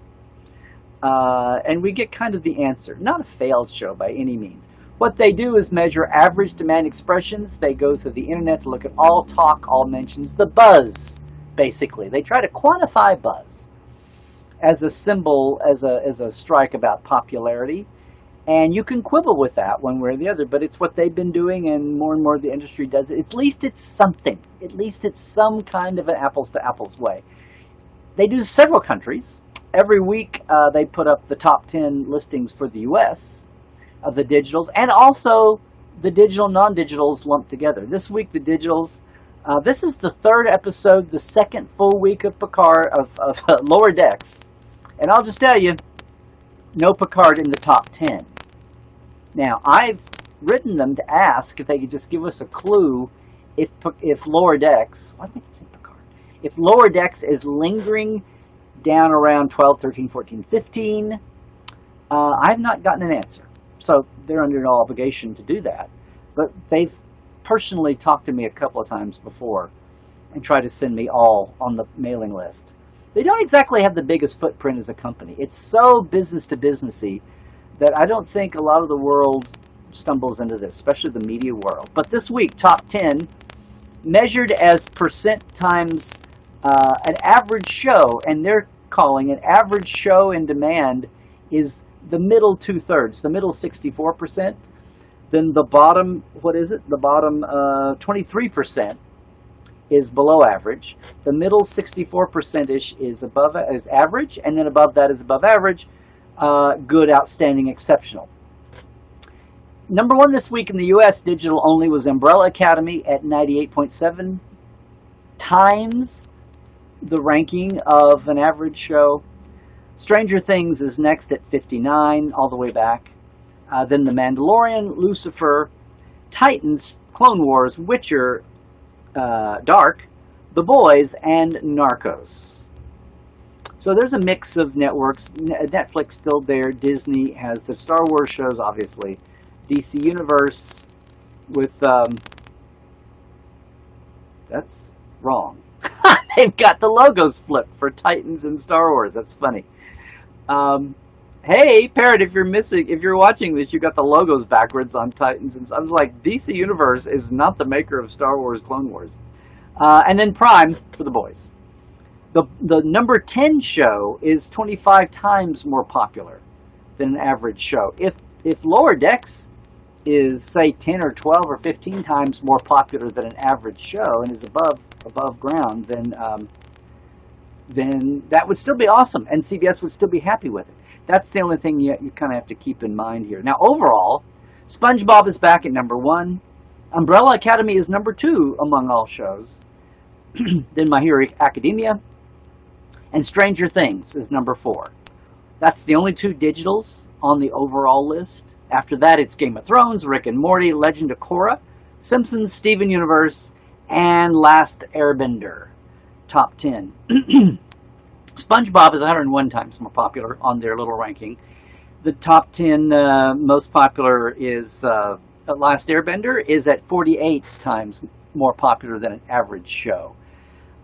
And we get kind of the answer. Not a failed show by any means. What they do is measure average demand expressions. They go through the internet to look at all talk, all mentions, the buzz, basically. They try to quantify buzz as a symbol, as a strike about popularity. And you can quibble with that one way or the other, but it's what they've been doing, and more of the industry does it. At least it's something. At least it's some kind of an apples-to-apples way. They do several countries. Every week they put up the top 10 listings for the U.S. of the digitals, and also the digital, non-digitals lumped together. This week, the digitals, this is the third episode, the second full week of Picard, of Lower Decks. And I'll just tell you, no Picard in the top 10. Now, I've written them to ask if they could just give us a clue if Lower Decks, why do I think Picard? If Lower Decks is lingering down around 12, 13, 14, 15, I've not gotten an answer. So they're under no obligation to do that. But they've personally talked to me a couple of times before and tried to send me all on the mailing list. They don't exactly have the biggest footprint as a company. It's so business to businessy that I don't think a lot of the world stumbles into this, especially the media world. But this week, top 10, measured as percent times an average show, and they're calling an average show in demand is the middle 2/3, the middle 64%. Then the bottom, what is it? The bottom 23% is below average. The middle 64%-ish is average, and then above that is above average, good, outstanding, exceptional. Number one this week in the U.S. digital only was Umbrella Academy at 98.7 times the ranking of an average show. Stranger Things is next at 59, all the way back. Then The Mandalorian, Lucifer, Titans, Clone Wars, Witcher, Dark, The Boys, and Narcos. So there's a mix of networks. Netflix still there. Disney has the Star Wars shows, obviously. DC Universe with... that's wrong. They've got the logos flipped for Titans and Star Wars. That's funny. Hey, Parrot, if you're watching this, you got the logos backwards on Titans. And I was like, DC Universe is not the maker of Star Wars, Clone Wars. And then Prime for The Boys. The number 10 show is 25 times more popular than an average show. If Lower Decks is, say, 10 or 12 or 15 times more popular than an average show and is above ground, then that would still be awesome, and CBS would still be happy with it. That's the only thing you kind of have to keep in mind here. Now, overall, SpongeBob is back at number 1. Umbrella Academy is number 2 among all shows. Then My Hero Academia. And Stranger Things is number 4. That's the only 2 digitals on the overall list. After that, it's Game of Thrones, Rick and Morty, Legend of Korra, Simpsons, Steven Universe, and Last Airbender. Top 10. SpongeBob is 101 times more popular on their little ranking. The top 10 most popular is Last Airbender is at 48 times more popular than an average show.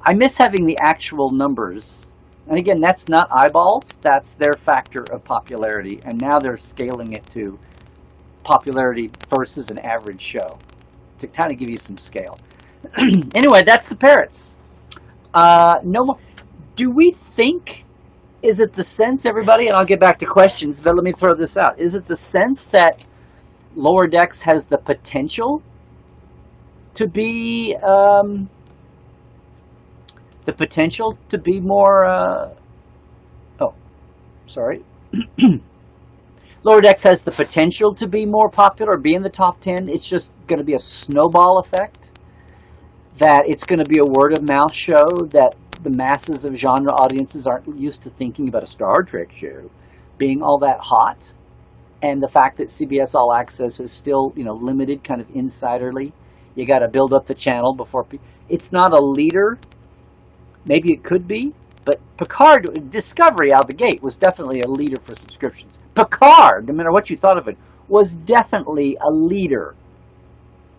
I miss having the actual numbers. And again, that's not eyeballs. That's their factor of popularity. And now they're scaling it to popularity versus an average show to kind of give you some scale. Anyway, that's the Parrots. No more. Do we think, is it the sense, everybody, and I'll get back to questions, but let me throw this out. Is it the sense that Lower Decks has the potential to be, more, Lower Decks has the potential to be more popular, be in the top 10. It's just going to be a snowball effect. That it's going to be a word-of-mouth show, that the masses of genre audiences aren't used to thinking about a Star Trek show being all that hot. And the fact that CBS All Access is still, limited, kind of insiderly. You got to build up the channel before... It's not a leader. Maybe it could be. But Picard, Discovery out the gate, was definitely a leader for subscriptions. Picard, no matter what you thought of it, was definitely a leader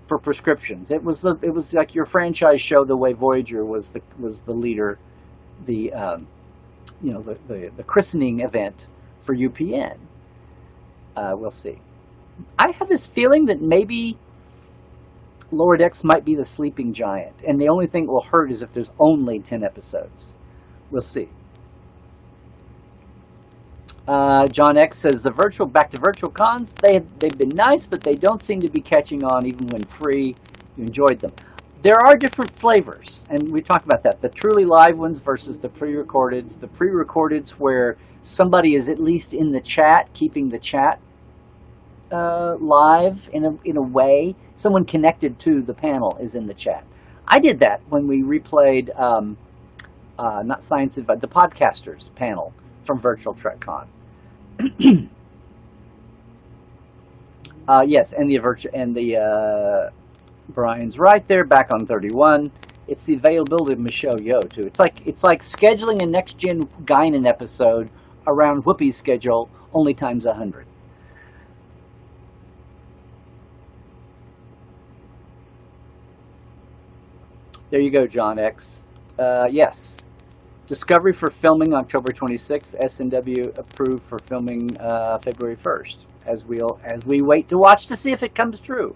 for prescriptions. It was like your franchise show, the way Voyager was the leader, the christening event for UPN. We'll see. I have this feeling that maybe Lower Decks might be the sleeping giant, and the only thing that will hurt is if there's only 10 episodes. We'll see. John X says back to virtual cons. They've been nice, but they don't seem to be catching on even when free. You enjoyed them. There are different flavors, and we talked about that. The truly live ones versus the pre-recordeds. The pre-recordeds where somebody is at least in the chat, keeping the chat live in a way. Someone connected to the panel is in the chat. I did that when we replayed not Science Advice, the Podcasters panel from Virtual TrekCon. Yes, and the Brian's right there, back on 31. It's the availability of Michelle Yeoh too. It's like scheduling a Next Gen Guinan episode around Whoopi's schedule, only times 100. There you go, John X. Yes. Discovery for filming October 26th. SNW approved for filming February 1st. As we wait to watch to see if it comes true.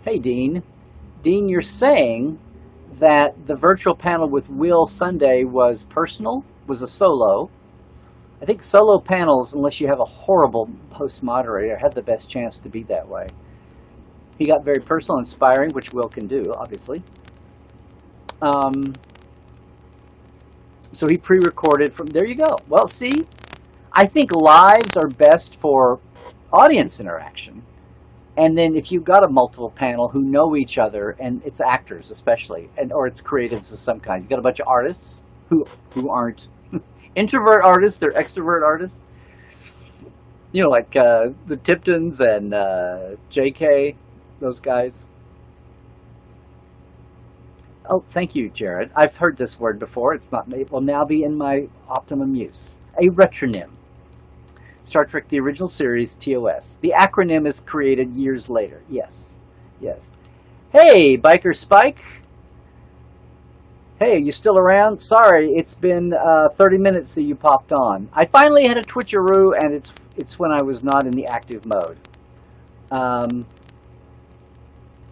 Hey, Dean. You're saying that the virtual panel with Will Sunday was personal was a solo. I think solo panels, unless you have a horrible host moderator, have the best chance to be that way. He got very personal, inspiring, which Will can do, obviously. So he pre-recorded from, there you go. Well, see, I think lives are best for audience interaction. And then if you've got a multiple panel who know each other, and it's actors especially, or it's creatives of some kind. You've got a bunch of artists who aren't introvert artists, they're extrovert artists. You know, like the Tiptons and JK, those guys. Oh, thank you, Jared. I've heard this word before. It will now be in my optimum use. A retronym. Star Trek, the original series, TOS. The acronym is created years later. Yes, yes. Hey, Biker Spike. Hey, are you still around? Sorry, it's been 30 minutes since you popped on. I finally had a twitcheroo, and it's when I was not in the active mode.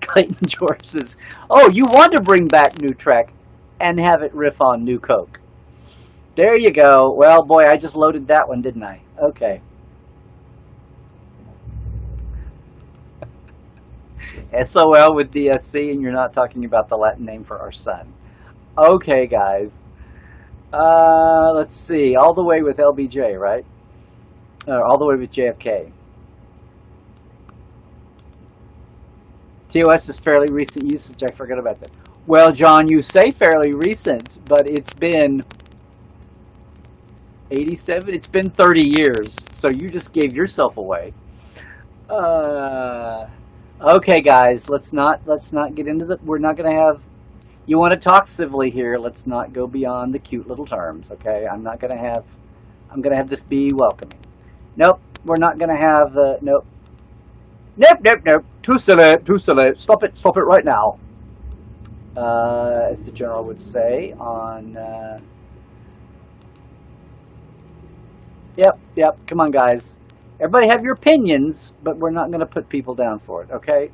Clayton George says, oh, you want to bring back New Trek and have it riff on New Coke. There you go. Well, boy, I just loaded that one, didn't I? Okay. SOL with DSC, and you're not talking about the Latin name for our son. Okay, guys. Let's see. All the way with LBJ, right? All the way with JFK. TOS is fairly recent usage. I forgot about that. Well, John, you say fairly recent, but it's been 87. It's been 30 years, so you just gave yourself away. Okay, guys, let's not get into the. We're not going to have. You want to talk civilly here? Let's not go beyond the cute little terms. Okay, I'm going to have this be welcoming. Nope, we're not going to have the. Nope. Nope. Too silly. Stop it right now. As the general would say on. Yep. Come on, guys. Everybody have your opinions, but we're not going to put people down for it, okay?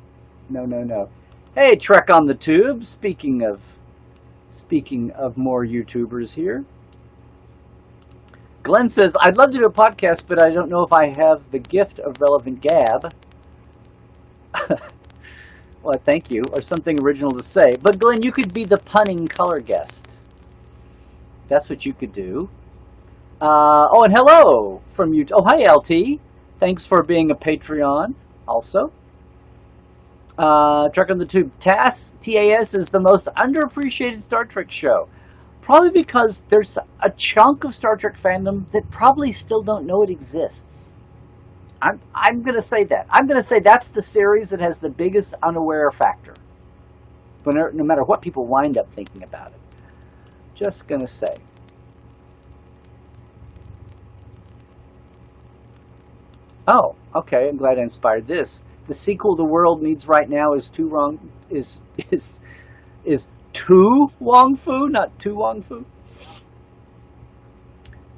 No. Hey, Trek on the Tube. Speaking of more YouTubers here. Glenn says, I'd love to do a podcast, but I don't know if I have the gift of relevant gab. Well, thank you. Or something original to say. But Glenn, you could be the punning color guest. That's what you could do. Oh, and hello from you. Oh, hi, LT. Thanks for being a Patreon also. Trek on the Tube. TAS is the most underappreciated Star Trek show. Probably because there's a chunk of Star Trek fandom that probably still don't know it exists. I'm going to say that. I'm going to say that's the series that has the biggest unaware factor. No matter what people wind up thinking about it. Just going to say. Oh, okay. I'm glad I inspired this. The sequel the world needs right now is too Wong Fu, not too Wong Fu.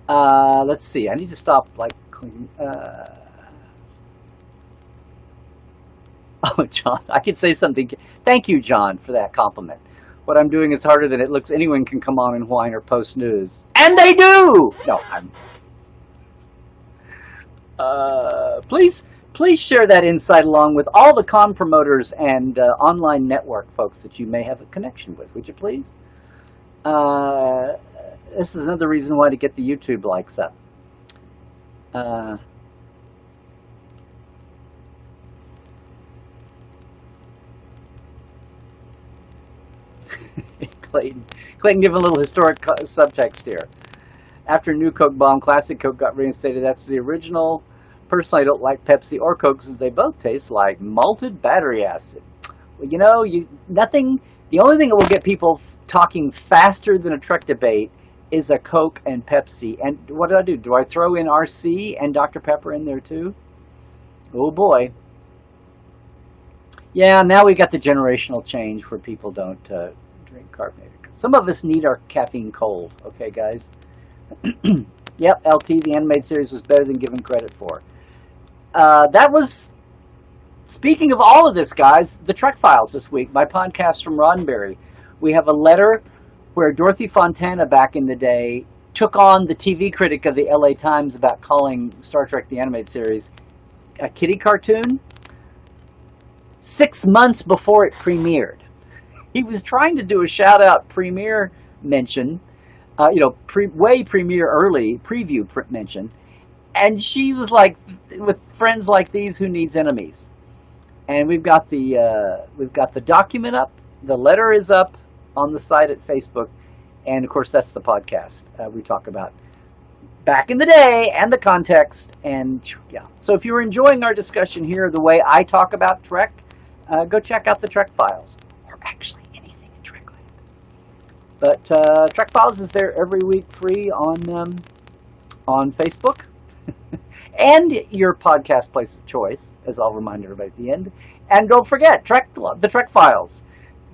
Let's see. I need to stop cleaning. Oh, John, I could say something. Thank you, John, for that compliment. What I'm doing is harder than it looks. Anyone can come on and whine or post news, and they do. No, I'm. Please share that insight along with all the con promoters and online network folks that you may have a connection with. Would you please? This is another reason why to get the YouTube likes up. Clayton, give a little historic subtext here. After New Coke bomb, Classic Coke got reinstated. That's the original. Personally, I don't like Pepsi or Coke since they both taste like malted battery acid. Well, nothing. The only thing that will get people talking faster than a Trek debate is a Coke and Pepsi. And what do? Do I throw in RC and Dr. Pepper in there too? Oh boy. Yeah, now we got the generational change where people don't drink carbonated. Some of us need our caffeine cold. Okay, guys. Yep, LT, the animated series was better than given credit for. That was, speaking of all of this, guys, the Trek Files this week, my podcast from Roddenberry. We have a letter where Dorothy Fontana back in the day took on the TV critic of the LA Times about calling Star Trek the Animated Series a kiddie cartoon 6 months before it premiered. He was trying to do a shout-out premiere mention, way premiere early, preview mention, and she was like, with friends like these, who needs enemies? And we've got the document up, the letter is up on the site at Facebook, and of course that's the podcast we talk about back in the day and the context. And yeah, so if you're enjoying our discussion here, the way I talk about Trek, go check out the Trek Files, or actually anything in Trekland. But Trek Files is there every week, free on Facebook and your podcast place of choice, as I'll remind everybody at the end. And don't forget, the Trek Files,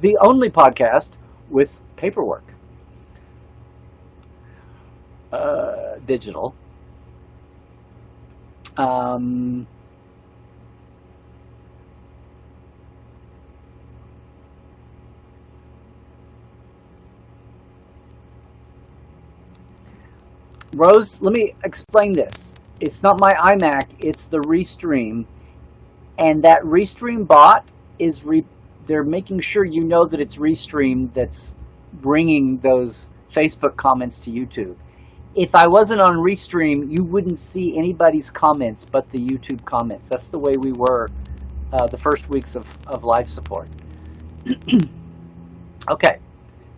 the only podcast with paperwork. Digital. Rose, let me explain this. It's not my iMac, it's the Restream. And that Restream bot is they're making sure you know that it's Restream that's bringing those Facebook comments to YouTube. If I wasn't on Restream, you wouldn't see anybody's comments but the YouTube comments. That's the way we were the first weeks of live support. Okay,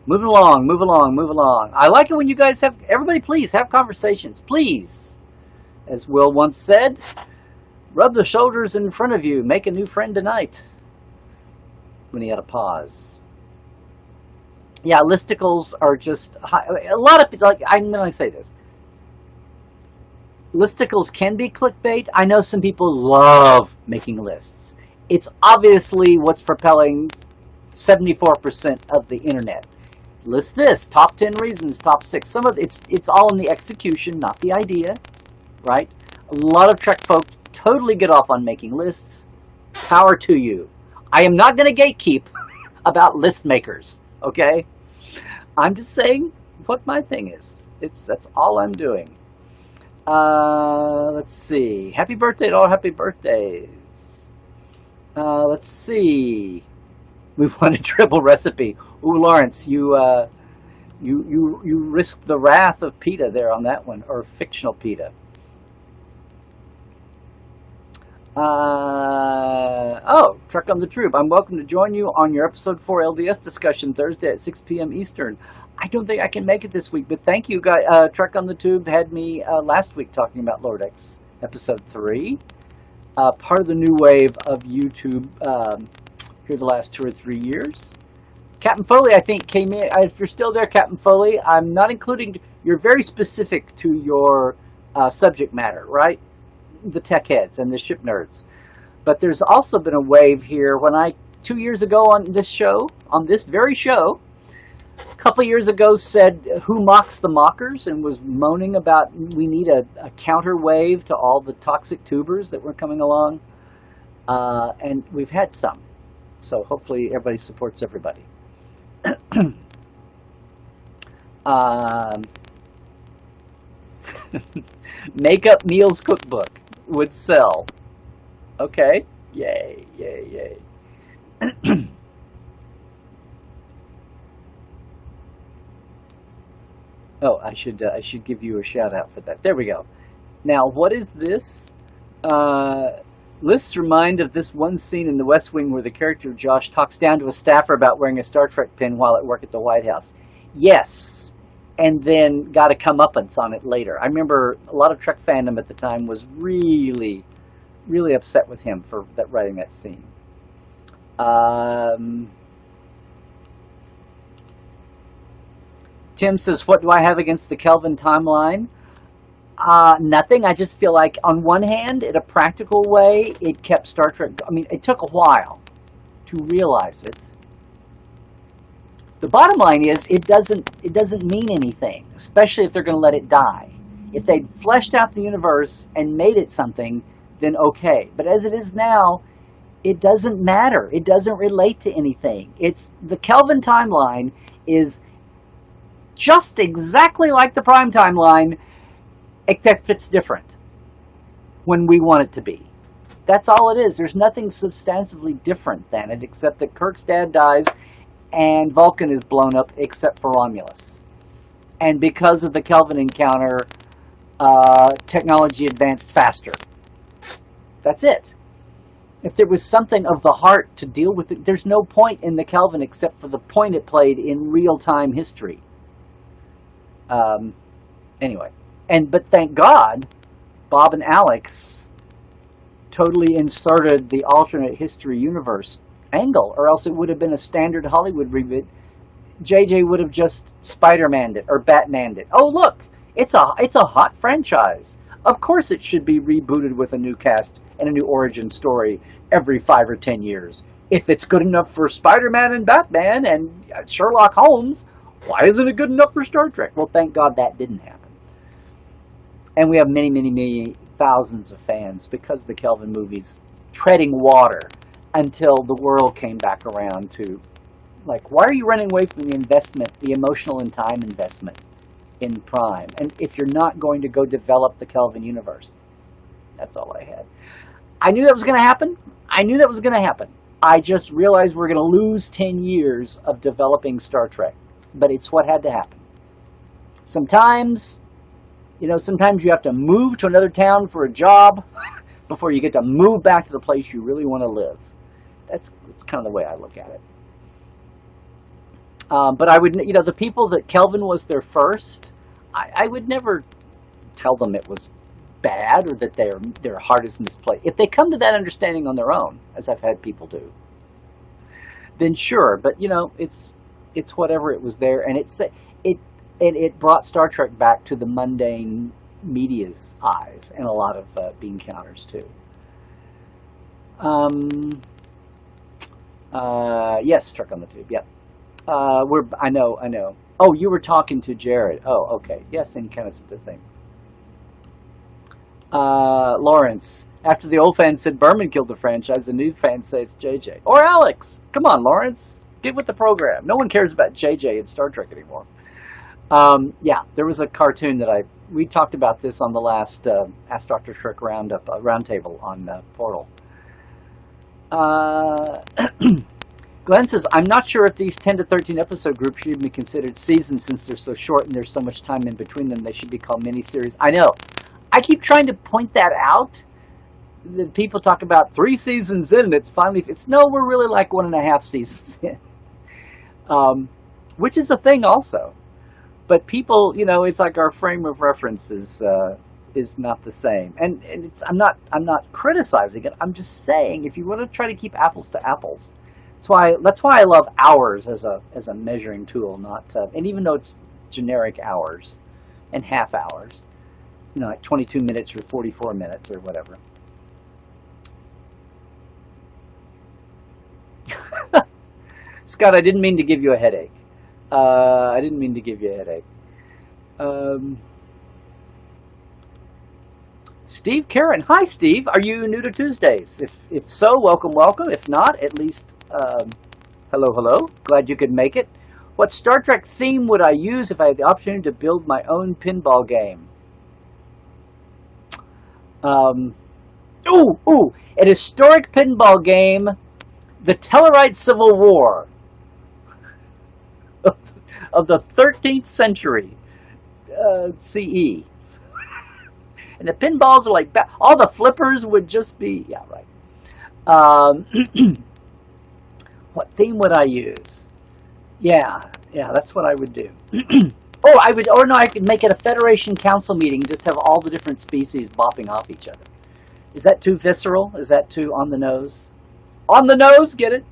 move along. I like it when you guys everybody please have conversations, please. As Will once said, rub the shoulders in front of you, make a new friend tonight. When he had a pause. Yeah, listicles are just a lot of people. Like, I'm going to say this: listicles can be clickbait. I know some people love making lists. It's obviously what's propelling 74% of the internet. List this: top 10 reasons, top 6. Some of it's all in the execution, not the idea, right? A lot of Trek folk totally get off on making lists. Power to you. I am not going to gatekeep about list makers. Okay, I'm just saying what my thing is. That's all I'm doing. Let's see. Happy birthday to all happy birthdays. Let's see. We want a triple recipe. Ooh, Lawrence, you risked the wrath of PETA there on that one, or fictional PETA. Trek on the Troop. I'm welcome to join you on your episode 4 LDS discussion Thursday at 6 p.m. Eastern. I don't think I can make it this week, but thank you, guys. Trek on the Tube had me last week talking about Lord X, episode 3. Part of the new wave of YouTube here the last 2 or 3 years. Captain Foley, I think, came in. If you're still there, Captain Foley, I'm not including. You're very specific to your subject matter, right? The tech heads and the ship nerds. But there's also been a wave here. When 2 years ago on this very show, a couple years ago said, who mocks the mockers, and was moaning about we need a counter wave to all the toxic tubers that were coming along. And we've had some. So hopefully everybody supports everybody. Makeup Meals Cookbook would sell. Okay. Yay. Oh, I should give you a shout out for that. There we go. Now, what is this? Lists remind of this one scene in The West Wing where the character of Josh talks down to a staffer about wearing a Star Trek pin while at work at the White House. Yes. And then got a comeuppance on it later. I remember a lot of Trek fandom at the time was really, really upset with him for writing that scene. Tim says, what do I have against the Kelvin timeline? Nothing. I just feel like, on one hand, in a practical way, it kept Star Trek... I mean, it took a while to realize it. The bottom line is, it doesn't mean anything, especially if they're going to let it die. If they'd fleshed out the universe and made it something, then okay. But as it is now, it doesn't matter. It doesn't relate to anything. The Kelvin timeline is just exactly like the primetime line, except it's different when we want it to be. That's all it is. There's nothing substantively different than it, except that Kirk's dad dies and Vulcan is blown up, except for Romulus. And because of the Kelvin encounter, technology advanced faster. That's it. If there was something of the heart to deal with it, there's no point in the Kelvin except for the point it played in real-time history. Anyway. But thank God, Bob and Alex totally inserted the alternate history universe angle, or else it would have been a standard Hollywood reboot. JJ would have just Spider-Man'd it or Batman'd it. Oh, look, it's a hot franchise. Of course it should be rebooted with a new cast and a new origin story every 5 or 10 years. If it's good enough for Spider-Man and Batman and Sherlock Holmes, why isn't it good enough for Star Trek? Well, thank God that didn't happen. And we have many, many, many thousands of fans because the Kelvin movies treading water until the world came back around to, like, why are you running away from the investment, the emotional and time investment in Prime? And if you're not going to go develop the Kelvin universe. That's all I had. I knew that was going to happen. I just realized we're going to lose 10 years of developing Star Trek. But it's what had to happen. Sometimes you have to move to another town for a job before you get to move back to the place you really want to live. That's kind of the way I look at it. But I would, the people that Kelvin was their first, I would never tell them it was bad or that their heart is misplaced. If they come to that understanding on their own, as I've had people do, then sure. But it's whatever, it was there, and it brought Star Trek back to the mundane media's eyes and a lot of bean counters too. Yes, Trek on the Tube. Yep. I know. Oh, you were talking to Jared. Oh, okay. Yes, and he kind of said the thing. Lawrence, after the old fans said Berman killed the franchise, the new fans say it's JJ. Or Alex. Come on, Lawrence. Get with the program. No one cares about JJ in Star Trek anymore. Yeah, there was a cartoon that we talked about this on the last Ask Dr. Trek roundtable on Portal. Glenn says, I'm not sure if these 10 to 13 episode groups should be considered seasons since they're so short and there's so much time in between them. They should be called miniseries. I know. I keep trying to point that out. That people talk about 3 seasons in and we're really like 1.5 seasons in. Which is a thing also. But people, it's like our frame of reference is not the same. And I'm not criticizing it. I'm just saying if you want to try to keep apples to apples, that's why I love hours as a measuring tool, and even though it's generic hours and half hours, like 22 minutes or 44 minutes or whatever. Scott, I didn't mean to give you a headache. Steve Karen. Hi, Steve. Are you new to Tuesdays? If so, welcome. If not, at least hello. Glad you could make it. What Star Trek theme would I use if I had the opportunity to build my own pinball game? An historic pinball game, the Tellarite Civil War of the 13th century CE. And the pinballs are like, all the flippers would just be, yeah, right. What theme would I use? Yeah, that's what I would do. I could make it a Federation Council meeting, just have all the different species bopping off each other. Is that too visceral? Is that too on the nose? On the nose, get it?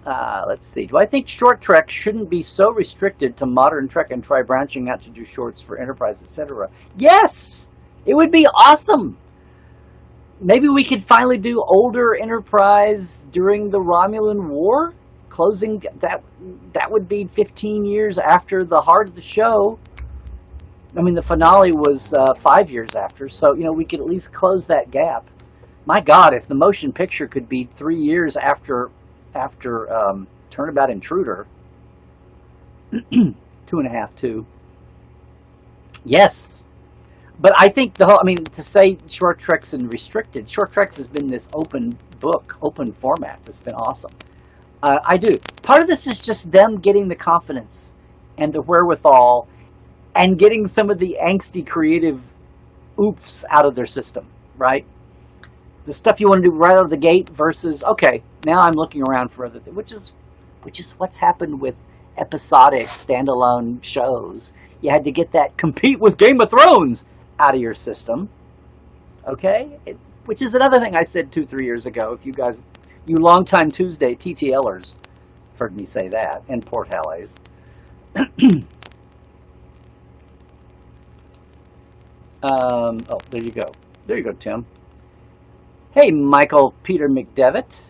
Let's see. Do I think short Trek shouldn't be so restricted to modern Trek and try branching out to do shorts for Enterprise, etc.? Yes! It would be awesome! Maybe we could finally do older Enterprise during the Romulan War? Closing, that would be 15 years after the heart of the show. I mean, the finale was 5 years after, so, we could at least close that gap. My God, if the motion picture could be 3 years after Turnabout Intruder, 2.5, 2. Yes. But I think to say Short Treks and restricted, Short Treks has been this open book, open format that's been awesome. I do. Part of this is just them getting the confidence and the wherewithal and getting some of the angsty creative oofs out of their system, right? The stuff you want to do right out of the gate versus, okay, now I'm looking around for other things, which is what's happened with episodic standalone shows. You had to get that compete with Game of Thrones out of your system, okay? Which is another thing I said 2-3 years ago. If you guys, you longtime Tuesday TTLers, heard me say that, and Port Halley's. Oh, there you go. There you go, Tim. Hey, Michael Peter McDevitt.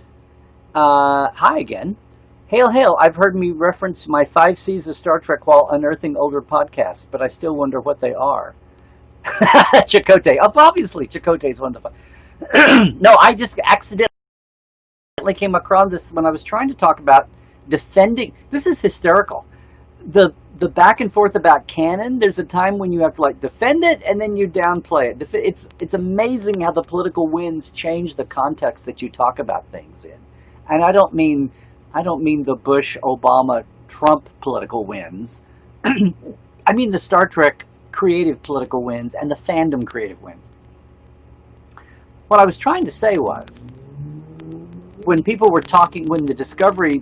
Hi again. Hail, hail. I've heard me reference my 5 C's of Star Trek while unearthing older podcasts, but I still wonder what they are. Chakotay. Oh, obviously, Chakotay is one of the... No, I just accidentally came across this when I was trying to talk about defending... This is hysterical. The back and forth about canon, there's a time when you have to defend it and then you downplay it. It's amazing how the political winds change the context that you talk about things in. And I don't mean the Bush, Obama, Trump political winds. I mean the Star Trek creative political winds and the fandom creative winds. What I was trying to say was, when people were talking, when the Discovery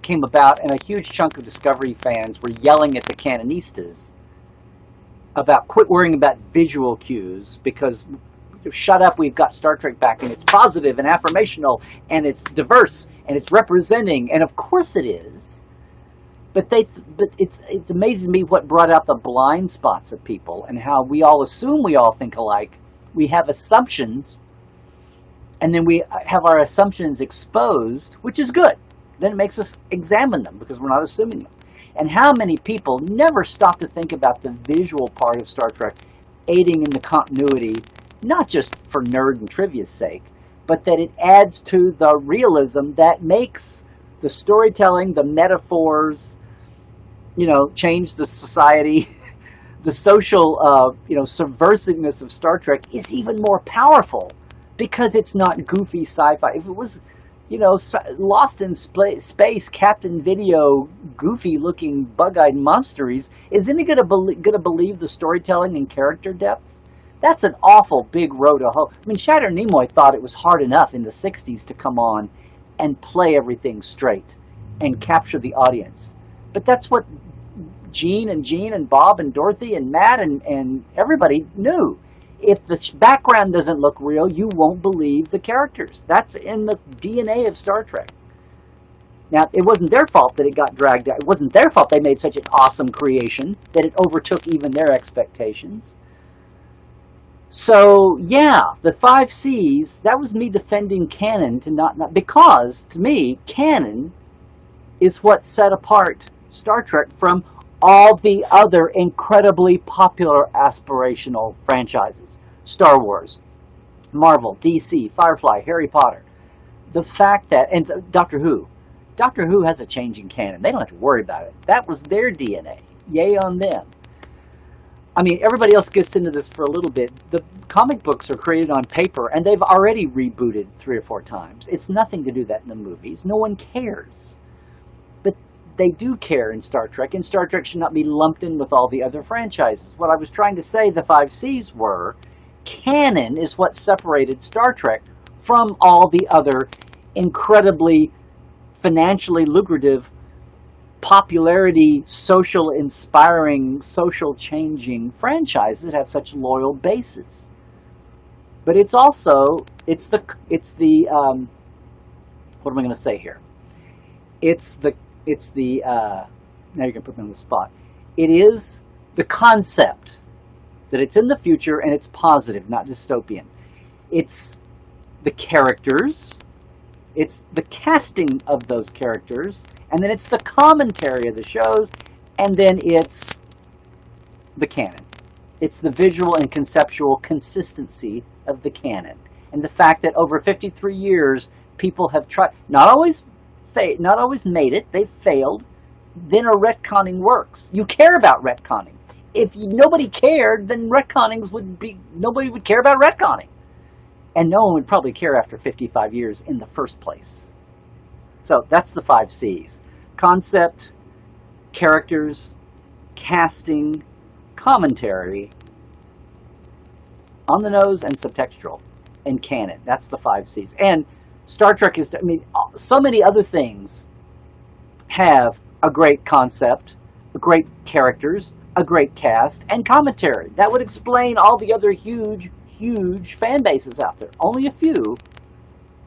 came about and a huge chunk of Discovery fans were yelling at the canonistas about quit worrying about visual cues because shut up, we've got Star Trek back and it's positive and affirmational and it's diverse and it's representing, and of course it is. But it's amazing to me what brought out the blind spots of people and how we all assume we all think alike. We have assumptions, and then we have our assumptions exposed, which is good. Then it makes us examine them because we're not assuming them. And how many people never stop to think about the visual part of Star Trek aiding in the continuity, not just for nerd and trivia's sake, but that it adds to the realism that makes the storytelling, the metaphors, change the society, the social, subversiveness of Star Trek is even more powerful because it's not goofy sci-fi. If it was, Lost in Space, Captain Video, goofy-looking, bug-eyed monsteries, is any going to believe the storytelling and character depth? That's an awful big road to hoe. I mean, Shattered Nimoy thought it was hard enough in the 60s to come on and play everything straight and capture the audience. But that's what Gene and Bob and Dorothy and Matt and everybody knew. If the background doesn't look real, you won't believe the characters. That's in the DNA of Star Trek. Now, it wasn't their fault that it got dragged out. It wasn't their fault they made such an awesome creation that it overtook even their expectations. So, yeah, the 5 C's, that was me defending canon to not because, to me, canon is what set apart Star Trek from all the other incredibly popular aspirational franchises. Star Wars, Marvel, DC, Firefly, Harry Potter. The fact that, and Doctor Who has a changing canon. They don't have to worry about it. That was their DNA. Yay on them. I mean, everybody else gets into this for a little bit. The comic books are created on paper, and they've already rebooted 3 or 4 times. It's nothing to do that in the movies. No one cares. But they do care in Star Trek, and Star Trek should not be lumped in with all the other franchises. What I was trying to say, the 5 C's were, canon is what separated Star Trek from all the other incredibly financially lucrative, popularity, social inspiring, social changing franchises that have such loyal bases. But it's also, what am I going to say here? Now you're going to put me on the spot. It is the concept that it's in the future and it's positive, not dystopian. It's the characters, it's the casting of those characters, and then it's the commentary of the shows, and then it's the canon. It's the visual and conceptual consistency of the canon. And the fact that over 53 years, people have tried, not always made it, they've failed, then a retconning works. You care about retconning. If nobody cared, then nobody would care about retconning. And no one would probably care after 55 years in the first place. So that's the 5 C's. Concept, characters, casting, commentary, on the nose, and subtextual, and canon. That's the 5 C's. And Star Trek is, I mean, so many other things have a great concept, great characters, a great cast, and commentary. That would explain all the other huge fan bases out there. Only a few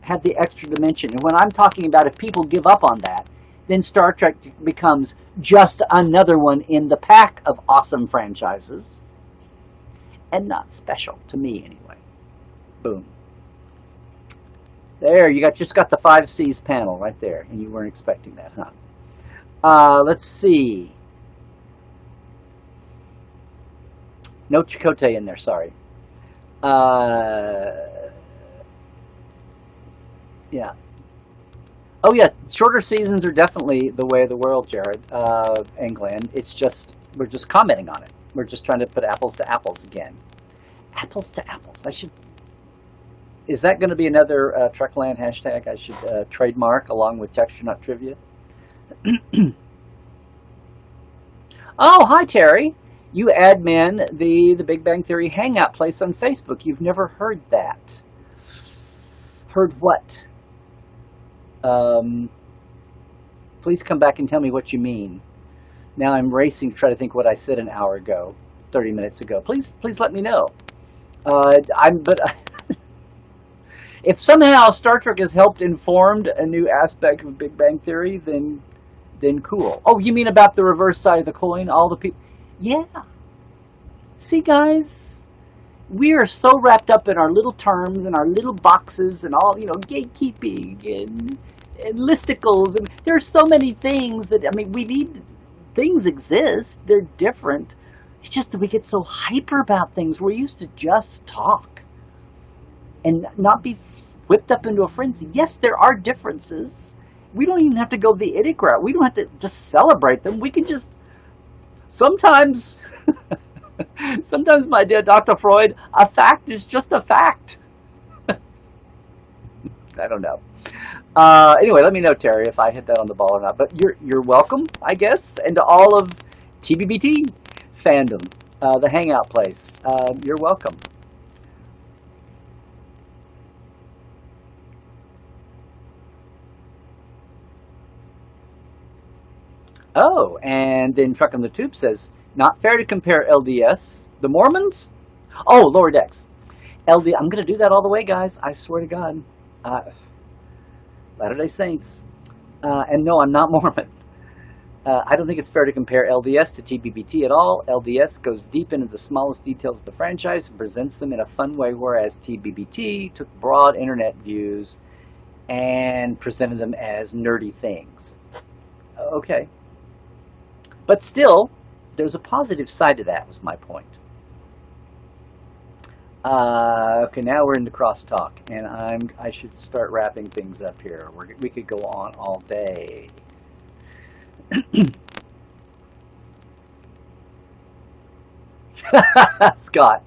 have the extra dimension. And when I'm talking about if people give up on that, then Star Trek becomes just another one in the pack of awesome franchises. And not special, to me anyway. Boom. There, you just got the 5 C's panel right there, and you weren't expecting that, huh? Let's see. No Chakotay in there, sorry. Yeah. Oh yeah, shorter seasons are definitely the way of the world, Jared and Glenn. It's just, we're just commenting on it. We're just trying to put apples to apples again. Apples to apples. Is that going to be another Trekland hashtag I should trademark along with Texture Not Trivia? Oh, hi Terry. You admin the Big Bang Theory Hangout place on Facebook. You've never heard that. Heard what? Please come back and tell me what you mean. Now I'm racing to try to think what I said an hour ago, 30 minutes ago. Please let me know. If somehow Star Trek has helped informed a new aspect of Big Bang Theory, then cool. Oh, you mean about the reverse side of the coin? All the people. Yeah. See, guys, we are so wrapped up in our little terms and our little boxes and all, gatekeeping and listicles. And there are so many things that, things exist. They're different. It's just that we get so hyper about things. We're used to just talk and not be whipped up into a frenzy. Yes, there are differences. We don't even have to go the idiot route. We don't have to just celebrate them. We can just sometimes, my dear Dr. Freud, a fact is just a fact. I don't know. Anyway, let me know, Terry, if I hit that on the ball or not. But you're welcome, I guess, and to all of TBBT fandom, the Hangout place. You're welcome. Oh, and then Truck on the Tube says, not fair to compare LDS. The Mormons? Oh, Lower Decks. I'm going to do that all the way, guys. I swear to God. Latter-day Saints. And no, I'm not Mormon. I don't think it's fair to compare LDS to TBBT at all. LDS goes deep into the smallest details of the franchise and presents them in a fun way, whereas TBBT took broad internet views and presented them as nerdy things. Okay. But still, there's a positive side to that, was my point. Okay, now we're into crosstalk, and I should start wrapping things up here. We could go on all day. Scott.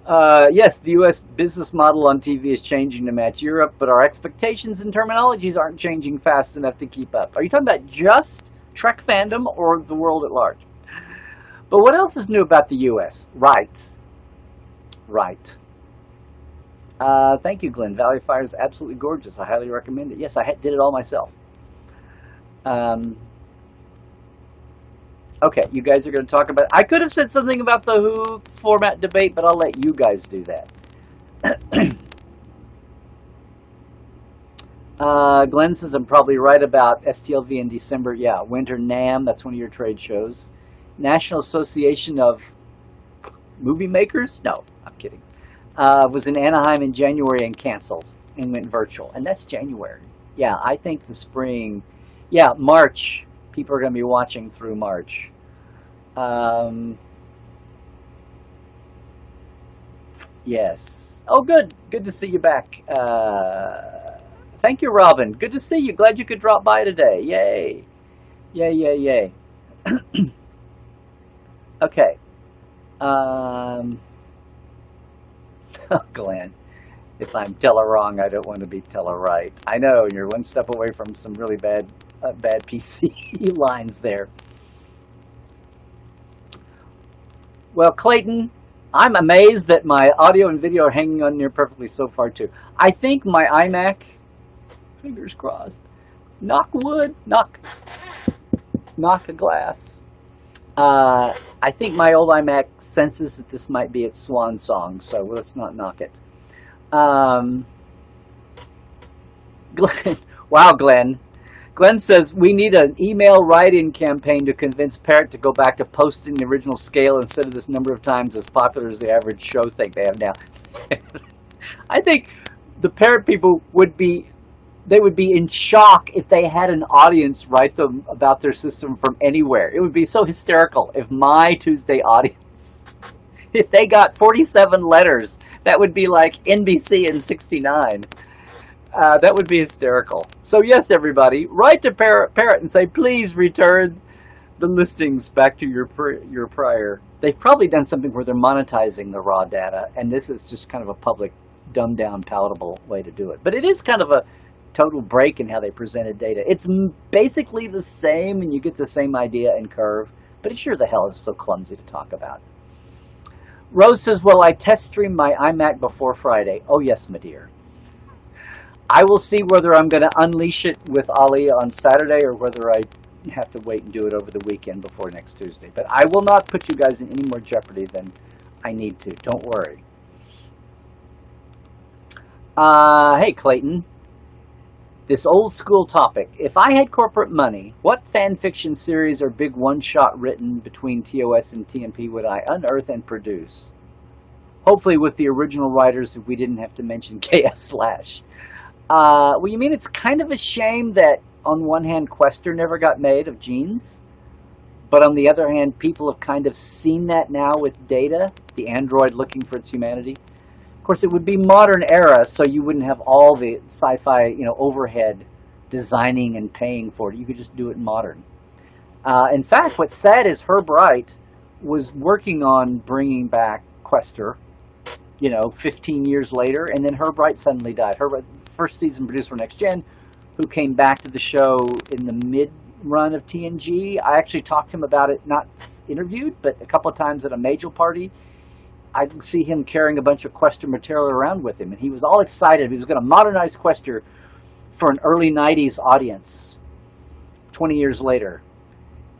Yes, the U.S. business model on TV is changing to match Europe, but our expectations and terminologies aren't changing fast enough to keep up. Are you talking about just Trek fandom or the world at large? But what else is new about the U.S.? Right. Thank you, Glenn. Valley Fire is absolutely gorgeous. I highly recommend it. Yes, I did it all myself. Okay, you guys are going to talk about... I could have said something about the Who format debate, but I'll let you guys do that. Glenn says I'm probably right about STLV in December. Yeah, Winter NAMM, that's one of your trade shows. National Association of Movie Makers? No, I'm kidding. Was in Anaheim in January and canceled and went virtual. And that's January. Yeah, I think the spring... Yeah, March. People are going to be watching through March. Yes. Oh, good. Good to see you back. Thank you, Robin. Good to see you. Glad you could drop by today. Yay. Yay, yay, yay. Okay. Oh, Glenn. If I'm teller wrong, I don't want to be teller right. I know, you're one step away from some really bad PC lines there. Well, Clayton, I'm amazed that my audio and video are hanging on near perfectly so far, too. I think my iMac, fingers crossed, knock wood, knock a glass. I think my old iMac senses that this might be its swan song, so let's not knock it. Glenn, wow, Glenn. Glenn says, we need an email write-in campaign to convince Parrot to go back to posting the original scale instead of this number of times as popular as the average show thing they have now. I think the Parrot people would be in shock if they had an audience write them about their system from anywhere. It would be so hysterical if my Tuesday audience, if they got 47 letters, that would be like NBC in '69. That would be hysterical. So yes, everybody, write to Parrot and say, please return the listings back to your prior. They've probably done something where they're monetizing the raw data, and this is just kind of a public, dumbed down, palatable way to do it. But it is kind of a total break in how they presented data. It's basically the same, and you get the same idea and curve, but it sure the hell is so clumsy to talk about. Rose says, well, I test streamed my iMac before Friday. Oh, yes, my dear. I will see whether I'm going to unleash it with Ali on Saturday or whether I have to wait and do it over the weekend before next Tuesday. But I will not put you guys in any more jeopardy than I need to. Don't worry. Hey, Clayton. This old school topic. If I had corporate money, what fan fiction series or big one-shot written between TOS and TMP would I unearth and produce? Hopefully with the original writers if we didn't have to mention KS/. Well, you mean it's kind of a shame that on one hand Quester never got made of Genes, but on the other hand people have kind of seen that now with Data, the android looking for its humanity. Of course, it would be modern era, so you wouldn't have all the sci-fi, overhead designing and paying for it. You could just do it modern. In fact, what's sad is Herb Wright was working on bringing back Quester, 15 years later, and then Herb Wright suddenly died. Herb Wright, first season producer for Next Gen, who came back to the show in the mid-run of TNG. I actually talked to him about it, not interviewed, but a couple of times at a major party. I could see him carrying a bunch of Quester material around with him, and he was all excited. He was going to modernize Quester for an early 90s audience 20 years later.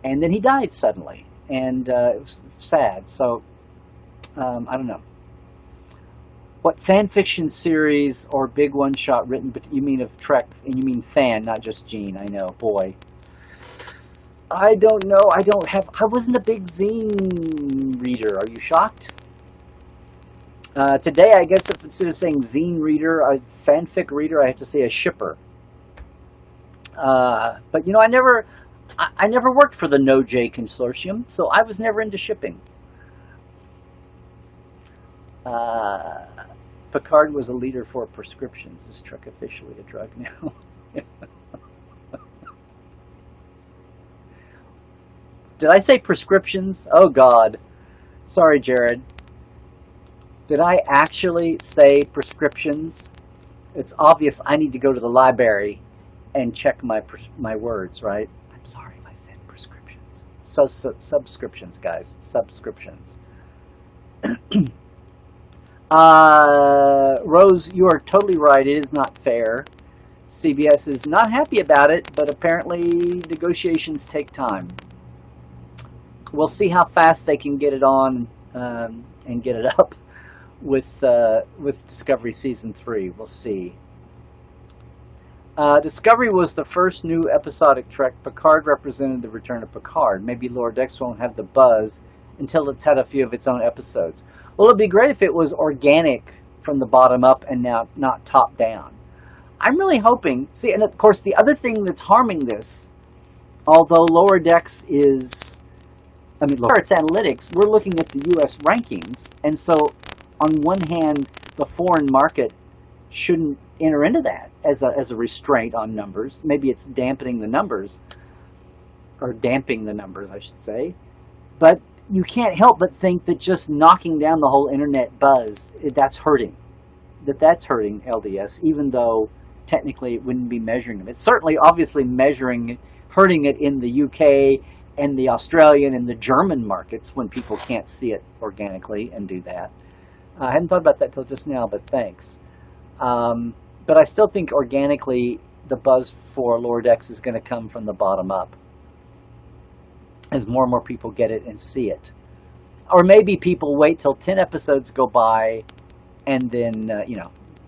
And then he died suddenly, and it was sad. So, I don't know. What fan fiction series or big one-shot written, but you mean of Trek, and you mean fan, not just Gene, I know, boy. I don't know, I wasn't a big zine reader, are you shocked? Today, I guess if instead of saying zine reader, a fanfic reader, I have to say a shipper. But I never worked for the No J Consortium, so I was never into shipping. Picard was a leader for prescriptions. Is Trek officially a drug now? Did I say prescriptions? Oh, God. Sorry, Jared. Did I actually say prescriptions? It's obvious I need to go to the library and check my words, right? I'm sorry if I said prescriptions. Subscriptions, guys. Subscriptions. Rose, you are totally right. It is not fair. CBS is not happy about it, but apparently negotiations take time. We'll see how fast they can get it on and get it up with Discovery Season 3. We'll see. Discovery was the first new episodic Trek. Picard represented the return of Picard. Maybe Lower Decks won't have the buzz until it's had a few of its own episodes. Well, it'd be great if it was organic from the bottom up and now not top down. I'm really hoping, see, and of course the other thing that's harming this, although Lower Decks is, Parrot Analytics, we're looking at the U.S. rankings, and so on one hand, the foreign market shouldn't enter into that as a restraint on numbers. Maybe it's dampening the numbers, or damping the numbers, I should say. But you can't help but think that just knocking down the whole internet buzz, that's hurting. That's hurting LDS, even though technically it wouldn't be measuring them. It's certainly obviously hurting it in the UK and the Australian and the German markets when people can't see it organically and do that. I hadn't thought about that till just now, but thanks. But I still think organically the buzz for Lower Decks is going to come from the bottom up as more and more people get it and see it. Or maybe people wait till 10 episodes go by and then,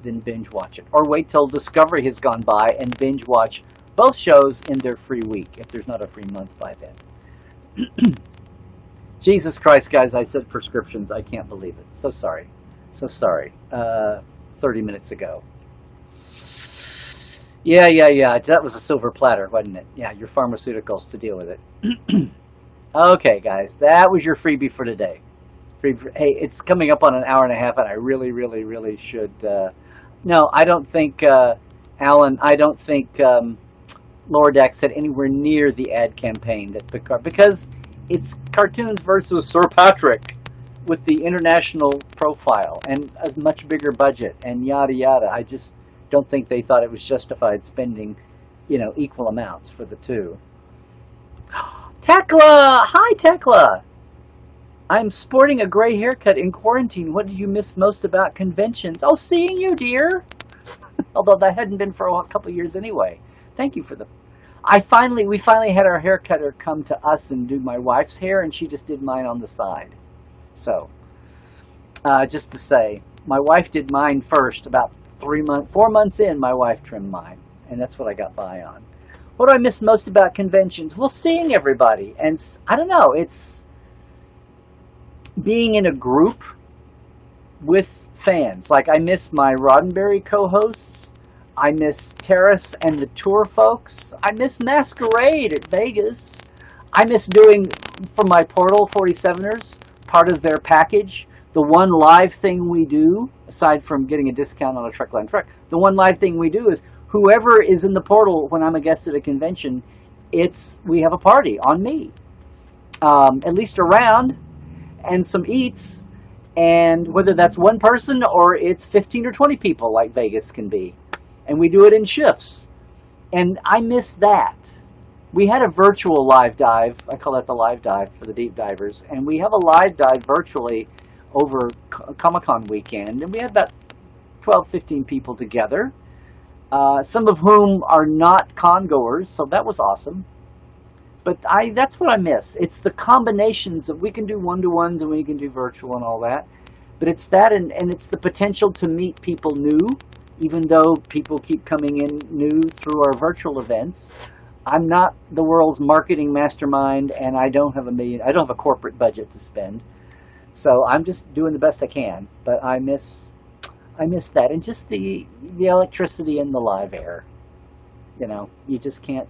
then binge watch it. Or wait till Discovery has gone by and binge watch both shows in their free week, if there's not a free month by then. Jesus Christ, guys, I said prescriptions. I can't believe it. So sorry. 30 minutes ago. Yeah. That was a silver platter, wasn't it? Yeah, your pharmaceuticals to deal with it. Okay, guys, that was your freebie for today. Hey, it's coming up on an hour and a half, and I really, really, really should... No, I don't think, Alan, I don't think Lower Decks had anywhere near the ad campaign that Picard... Because it's cartoons versus Sir Patrick with the international profile and a much bigger budget and yada, yada. I just don't think they thought it was justified spending, equal amounts for the two. Tekla! Hi, Tekla! I'm sporting a gray haircut in quarantine. What did you miss most about conventions? Oh, seeing you, dear! Although that hadn't been for a couple of years anyway. Thank you for the... We finally had our haircutter come to us and do my wife's hair, and she just did mine on the side. So, just to say, my wife did mine first. About 4 months in, my wife trimmed mine, and that's what I got by on. What do I miss most about conventions? Well, seeing everybody, and I don't know, it's being in a group with fans. Like, I miss my Roddenberry co-hosts. I miss Terrace and the tour folks. I miss Masquerade at Vegas. I miss doing, for my Portal 47ers, part of their package, the one live thing we do, aside from getting a discount on a Trekland truck, the one live thing we do is whoever is in the Portal when I'm a guest at a convention, we have a party on me. At least a round and some eats, and whether that's one person or it's 15 or 20 people like Vegas can be. And we do it in shifts. And I miss that. We had a virtual live dive. I call that the live dive for the deep divers. And we have a live dive virtually over Comic-Con weekend. And we had about 12, 15 people together. Some of whom are not con-goers, so that was awesome. But that's what I miss. It's the combinations of, we can do one-to-ones and we can do virtual and all that. But it's that, and it's the potential to meet people new, even though people keep coming in new through our virtual events. I'm not the world's marketing mastermind, and I don't have a corporate budget to spend. So I'm just doing the best I can. But I miss that, and just the electricity in the live air. You just can't,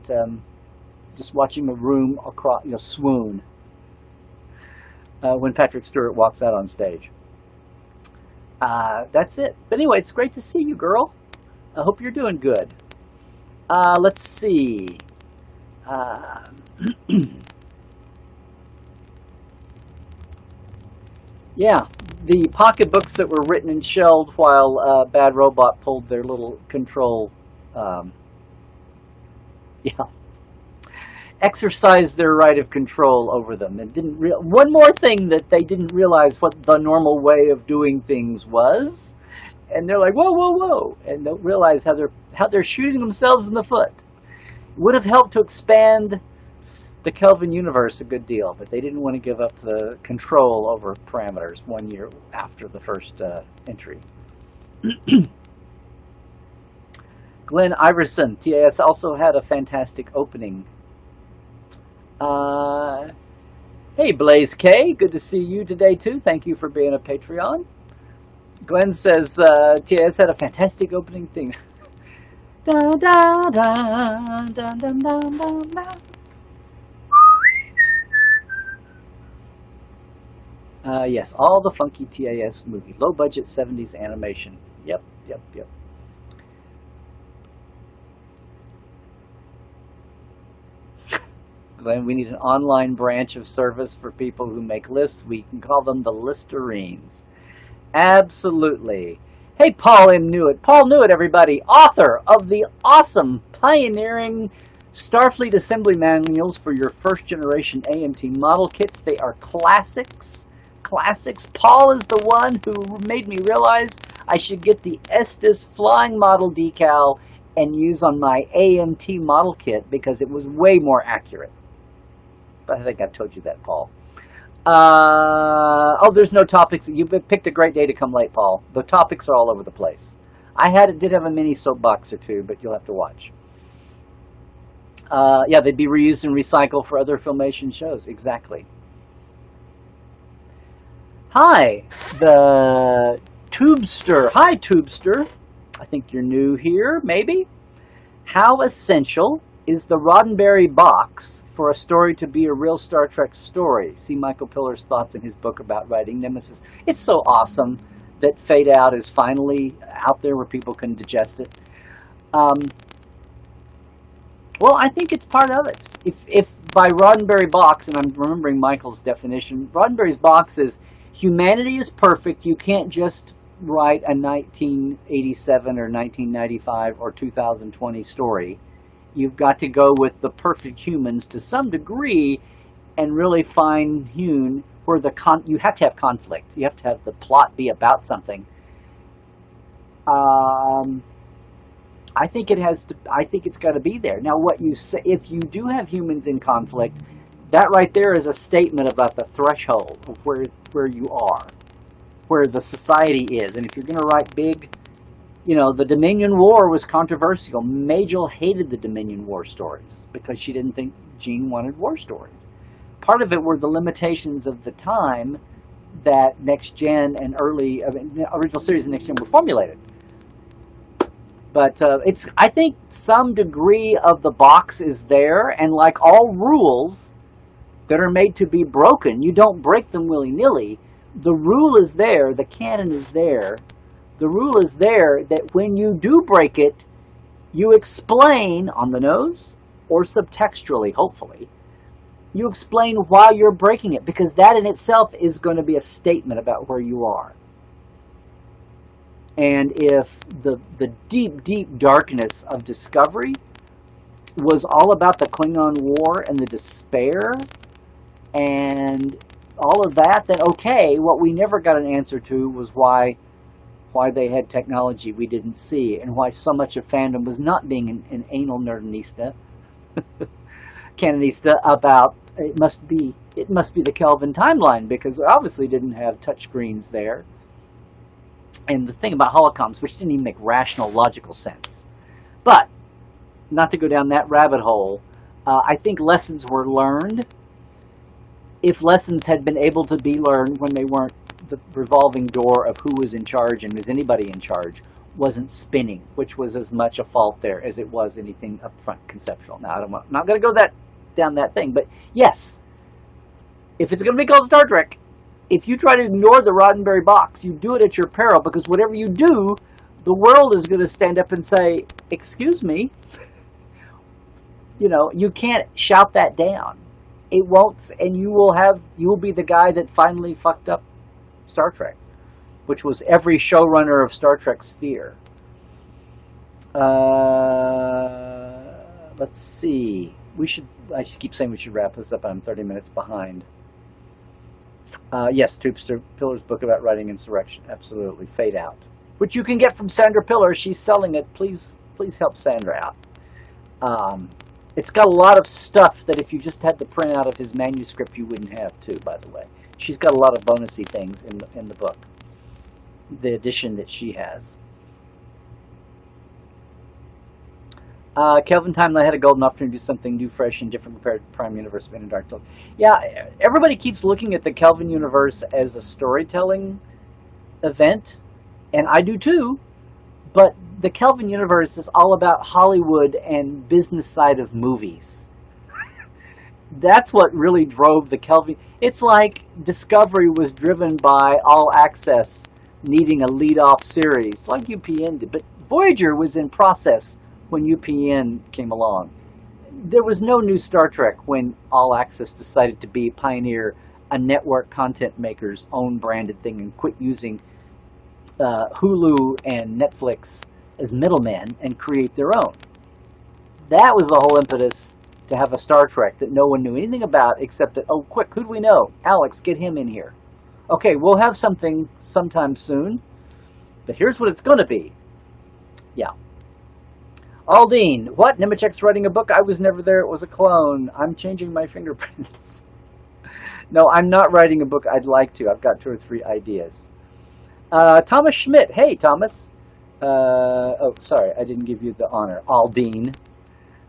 just watching the room across, swoon when Patrick Stewart walks out on stage. That's it. But anyway, it's great to see you, girl. I hope you're doing good. Let's see. Yeah, the pocketbooks that were written and shelved while Bad Robot pulled their little control. Exercised their right of control over them, and didn't. One more thing that they didn't realize what the normal way of doing things was, and they're like, whoa, whoa, whoa, and don't realize how they're shooting themselves in the foot. Would have helped to expand the Kelvin universe a good deal, but they didn't want to give up the control over parameters 1 year after the first entry. Glenn Iverson, TAS, also had a fantastic opening. Hey, Blaze K, good to see you today too. Thank you for being a Patreon. Glenn says TAS had a fantastic opening thing. Da, da, da, da, da, da, da, da. Yes, all the funky TAS movie. Low budget 70s animation. Yep. Glenn. We need an online branch of service for people who make lists. We can call them the Listerines. Absolutely. Hey, Paul M. Newitt. Paul Newitt, everybody, author of the awesome, pioneering Starfleet assembly manuals for your first generation AMT model kits. They are classics. Classics. Paul is the one who made me realize I should get the Estes flying model decal and use on my AMT model kit because it was way more accurate. But I think I've told you that, Paul. Oh, there's no topics. You've picked a great day to come late, Paul. The topics are all over the place. I did have a mini soapbox or two, but you'll have to watch. Yeah, they'd be reused and recycled for other Filmation shows. Exactly. Hi, the Tubester. Hi, Tubester. I think you're new here, maybe. How essential is the Roddenberry box for a story to be a real Star Trek story? See Michael Pillar's thoughts in his book about writing Nemesis. It's so awesome that Fade Out is finally out there where people can digest it. Well, I think it's part of it. If by Roddenberry box, and I'm remembering Michael's definition, Roddenberry's box is humanity is perfect. You can't just write a 1987 or 1995 or 2020 story. You've got to go with the perfect humans to some degree and really fine-tune where you have to have conflict. You have to have the plot be about something. I think it has to. I think it's got to be there. Now, what you say, if you do have humans in conflict, that right there is a statement about the threshold of where you are, where the society is. And if you're going to write big, the Dominion War was controversial. Majel hated the Dominion War stories because she didn't think Gene wanted war stories. Part of it were the limitations of the time that Next Gen and original series and Next Gen were formulated. But I think some degree of the box is there, and like all rules that are made to be broken, you don't break them willy-nilly. The rule is there, the canon is there. The rule is there that when you do break it, you explain on the nose, or subtextually, hopefully, you explain why you're breaking it, because that in itself is going to be a statement about where you are. And if the deep, deep darkness of Discovery was all about the Klingon War and the despair and all of that, then okay, what we never got an answer to was why they had technology we didn't see and why so much of fandom was not being an anal nerdinista, canonista about it must be the Kelvin timeline because we obviously didn't have touchscreens there. And the thing about holocoms, which didn't even make rational, logical sense. But, not to go down that rabbit hole, I think lessons were learned. If lessons had been able to be learned when they weren't, the revolving door of who was in charge and was anybody in charge wasn't spinning, which was as much a fault there as it was anything upfront conceptual. Now, I'm not going to go down that thing, but yes, if it's going to be called Star Trek, if you try to ignore the Roddenberry box, you do it at your peril, because whatever you do, the world is going to stand up and say, excuse me, you can't shout that down. It won't, and you will be the guy that finally fucked up Star Trek, which was every showrunner of Star Trek's fear. Let's see. I keep saying we should wrap this up. I'm 30 minutes behind. Yes, Tubester Pillar's book about writing insurrection. Absolutely. Fade Out. Which you can get from Sandra Pillar. She's selling it. Please help Sandra out. It's got a lot of stuff that if you just had the printout of his manuscript, you wouldn't have, too, by the way. She's got a lot of bonusy things in the book. The edition that she has. Kelvin Timeline had a golden opportunity to do something new, fresh, and different compared to Prime Universe and Dark Tale. Yeah, everybody keeps looking at the Kelvin universe as a storytelling event, and I do too, but the Kelvin universe is all about Hollywood and business side of movies. That's what really drove the Kelvin. It's like Discovery was driven by All Access needing a lead-off series, like UPN did, but Voyager was in process when UPN came along. there was no new Star Trek when All Access decided to pioneer a network content maker's own branded thing and quit using Hulu and Netflix as middlemen and create their own. That was the whole impetus to have a Star Trek that no one knew anything about except that, oh, quick, who do we know? Alex, get him in here. Okay, we'll have something sometime soon, but here's what it's going to be. Yeah. Aldine, what? Nemecek's writing a book? I was never there. It was a clone. I'm changing my fingerprints. No, I'm not writing a book. I'd like to. I've got 2 or 3 ideas. Thomas Schmidt. Hey, Thomas. Oh, sorry. I didn't give you the honor. Aldine.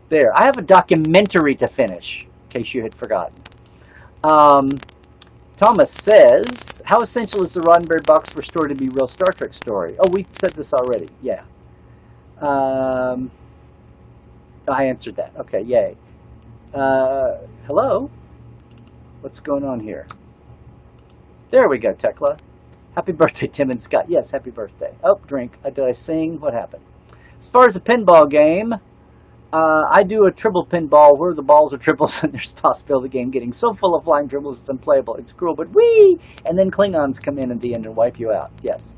There. I have a documentary to finish, in case you had forgotten. Thomas says, how essential is the Roddenberry box for story to be real Star Trek story? Oh, we said this already. Yeah. I answered that. Okay, yay. Hello? What's going on here? There we go, Tekla. Happy birthday, Tim and Scott. Yes, happy birthday. Oh, drink. Did I sing? What happened? As far as the pinball game, I do a triple pinball where the balls are triples and there's a possibility of the game getting so full of flying dribbles it's unplayable. It's cruel, but whee! And then Klingons come in at the end and wipe you out. Yes.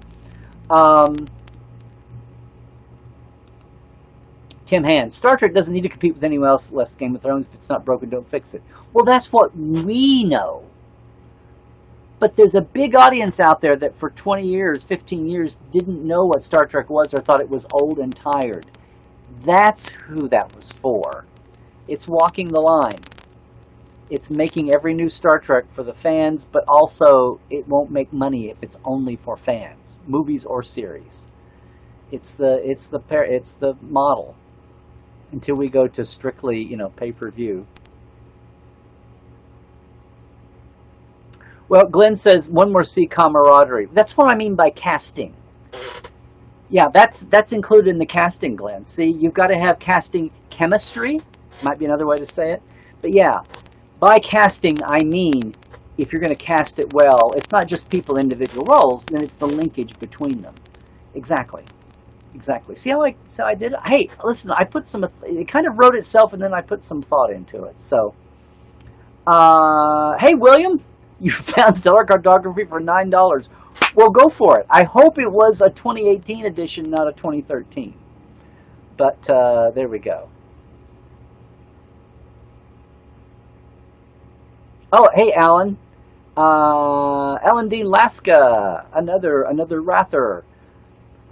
Tim Hand, Star Trek doesn't need to compete with anyone else less Game of Thrones. If it's not broken, don't fix it. Well, that's what we know. But there's a big audience out there that for 20 years, 15 years, didn't know what Star Trek was or thought it was old and tired. That's who that was for. It's walking the line. It's making every new Star Trek for the fans, but also it won't make money if it's only for fans, movies or series. It's the model until we go to strictly, pay-per-view. Well, Glenn says one more C, camaraderie. That's what I mean by casting. Yeah, that's included in the casting, Glenn. See, you've got to have casting chemistry. Might be another way to say it. But yeah, by casting, I mean if you're going to cast it well, it's not just people individual roles, then it's the linkage between them. Exactly. Exactly. See how I did it? Hey, listen, I put some, it kind of wrote itself and then I put some thought into it. So, hey, William, you found stellar cartography for $9. Well, go for it. I hope it was a 2018 edition, not a 2013. But there we go. Oh, hey, Alan. Alan D. Laska, another Rather.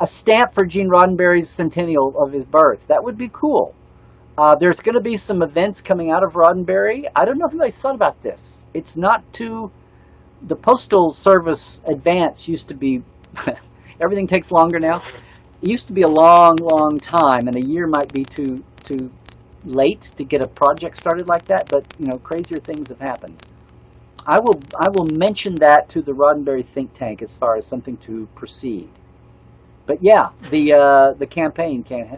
A stamp for Gene Roddenberry's centennial of his birth. That would be cool. There's going to be some events coming out of Roddenberry. I don't know if anybody's thought about this. It's not too... The Postal Service advance used to be... everything takes longer now. It used to be a long, long time, and a year might be too late to get a project started like that, but, crazier things have happened. I will mention that to the Roddenberry think tank as far as something to proceed. But yeah, the campaign can't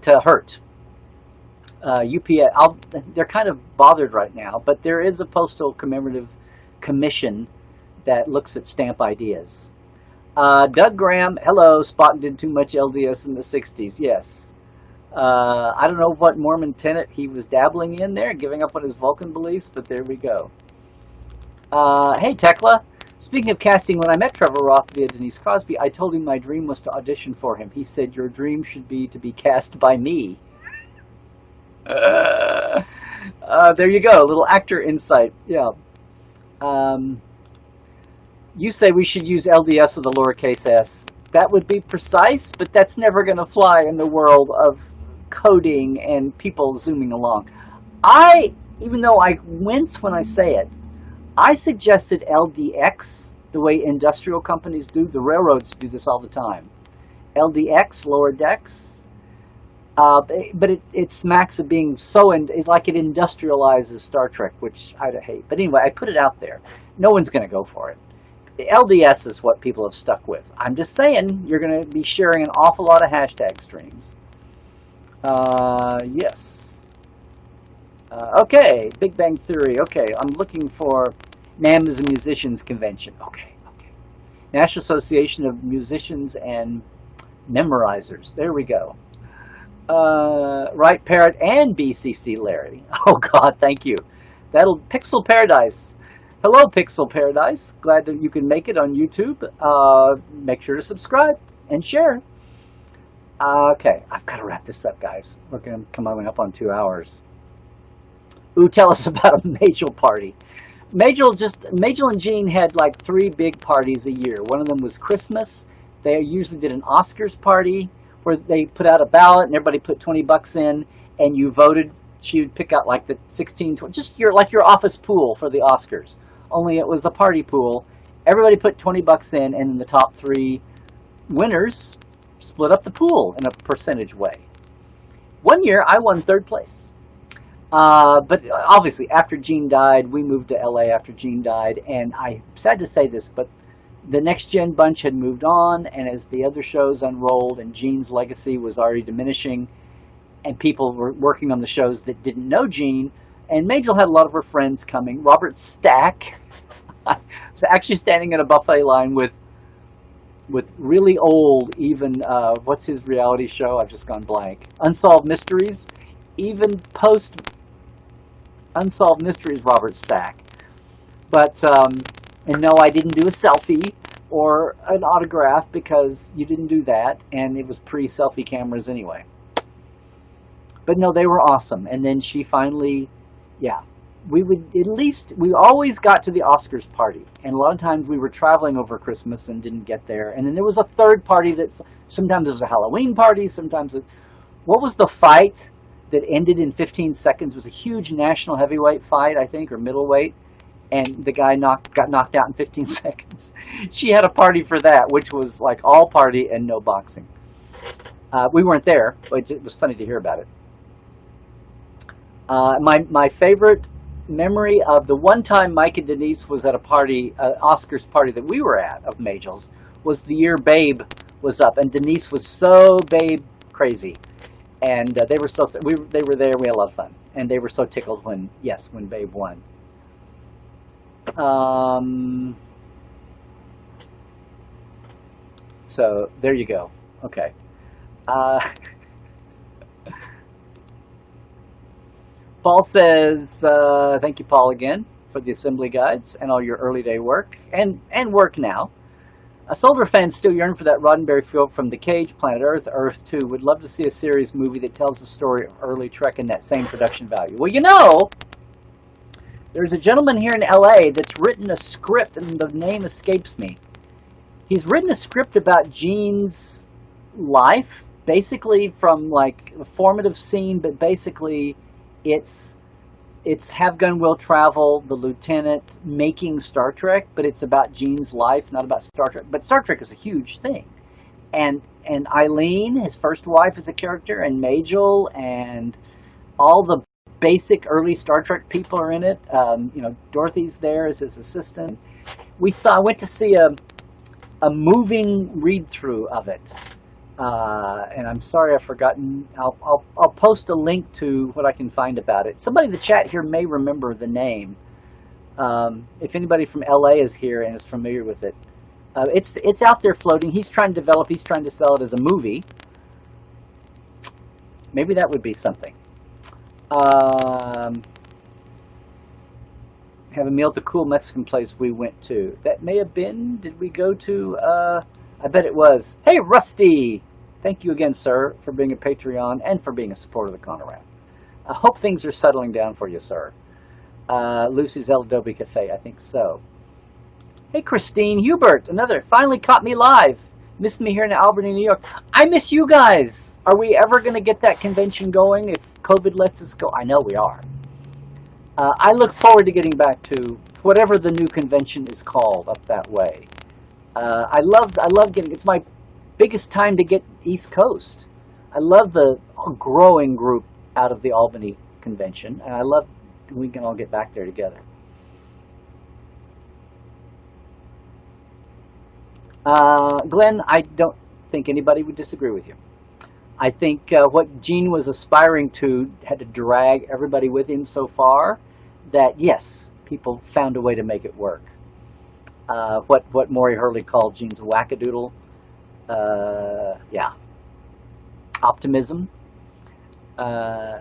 hurt. UPS, they're kind of bothered right now, but there is a postal commemorative commission that looks at stamp ideas. Doug Graham, hello. Spock did too much LDS in the 60s. Yes. I don't know what Mormon tenet he was dabbling in there, giving up on his Vulcan beliefs, but there we go. Hey, Tekla. Speaking of casting, when I met Trevor Roth via Denise Crosby, I told him my dream was to audition for him. He said, your dream should be to be cast by me. There you go, a little actor insight. Yeah. You say we should use LDS with a lowercase s. That would be precise, but that's never going to fly in the world of coding and people zooming along. Even though I wince when I say it, I suggested LDX, the way industrial companies do. The railroads do this all the time. LDX, lower decks. But it smacks of being so, it's like it industrializes Star Trek, which I hate. But anyway, I put it out there. No one's going to go for it. The LDS is what people have stuck with. I'm just saying, you're going to be sharing an awful lot of hashtag streams. Yes. Okay, Big Bang Theory. Okay, I'm looking for NAMM is a musicians convention. Okay. National Association of Musicians and Memorizers. There we go. Right, Parrot and BCC Larry. Oh God, thank you. That'll Pixel Paradise. Hello, Pixel Paradise. Glad that you can make it on YouTube. Make sure to subscribe and share. Okay, I've got to wrap this up, guys. We're going to come up on 2 hours. Ooh, tell us about a Majel party. Majel and Gene had like 3 big parties a year. One of them was Christmas. They usually did an Oscars party where they put out a ballot and everybody put $20 in and you voted. She would pick out like the 16, 20, just your office pool for the Oscars. Only it was a party pool. Everybody put $20 in, and then the top 3 winners split up the pool in a percentage way. One year I won 3rd place. But obviously after Gene died, we moved to LA after Gene died, and I'm sad to say this, but the Next Gen bunch had moved on, and as the other shows unrolled and Gene's legacy was already diminishing, and people were working on the shows that didn't know Gene, and Majel had a lot of her friends coming. Robert Stack was actually standing in a buffet line with really old, even, what's his reality show? I've just gone blank. Unsolved Mysteries. Even post Unsolved Mysteries, Robert Stack. But, and no, I didn't do a selfie or an autograph because you didn't do that, and it was pre-selfie cameras anyway. But no, they were awesome. And then she finally, yeah, we always got to the Oscars party. And a lot of times we were traveling over Christmas and didn't get there. And then there was a 3rd party that sometimes it was a Halloween party, sometimes what was the fight that ended in 15 seconds? It was a huge national heavyweight fight, I think, or middleweight. And the guy got knocked out in 15 seconds. She had a party for that, which was like all party and no boxing. We weren't there, but it was funny to hear about it. My favorite memory of the one time Mike and Denise was at a party, Oscars party that we were at of Majel's, was the year Babe was up, and Denise was so Babe crazy, and they were so they were there. We had a lot of fun, and they were so tickled when Babe won. So there you go. Okay. Paul says, thank you, Paul, again, for the assembly guides and all your early day work and work now. Soldier fans still yearn for that Roddenberry film from The Cage, Planet Earth, Earth 2. Would love to see a series movie that tells the story of early Trek and that same production value. Well, you know, there's a gentleman here in LA that's written a script, and the name escapes me. He's written a script about Gene's life, basically from like a formative scene, but basically it's Have Gun Will Travel, the lieutenant making Star Trek, but it's about Gene's life, not about Star Trek. But Star Trek is a huge thing. And Eileen, his first wife, is a character, and Majel, and all the basic early Star Trek people are in it. You know, Dorothy's there as his assistant. I went to see a moving read-through of it. And I'm sorry I've forgotten. I'll post a link to what I can find about it. Somebody in the chat here may remember the name. If anybody from LA is here and is familiar with it. It's out there floating. He's trying to sell it as a movie. Maybe that would be something. Have a meal at the cool Mexican place we went to. That may have been, did we go to, I bet it was. Hey, Rusty! Thank you again, sir, for being a Patreon and for being a supporter of the Conoran. I hope things are settling down for you, sir. Lucy's El Adobe Cafe, I think so. Hey, Christine Hubert, finally caught me live. Missed me here in Albany, New York. I miss you guys. Are we ever going to get that convention going if COVID lets us go? I know we are. I look forward to getting back to whatever the new convention is called up that way. I love getting, it's my biggest time to get East Coast. I love the growing group out of the Albany convention, and I love we can all get back there together. Glenn, I don't think anybody would disagree with you. I think what Gene was aspiring to had to drag everybody with him so far that, yes, people found a way to make it work. What Maury Hurley called Gene's wackadoodle. Yeah. Optimism. Uh,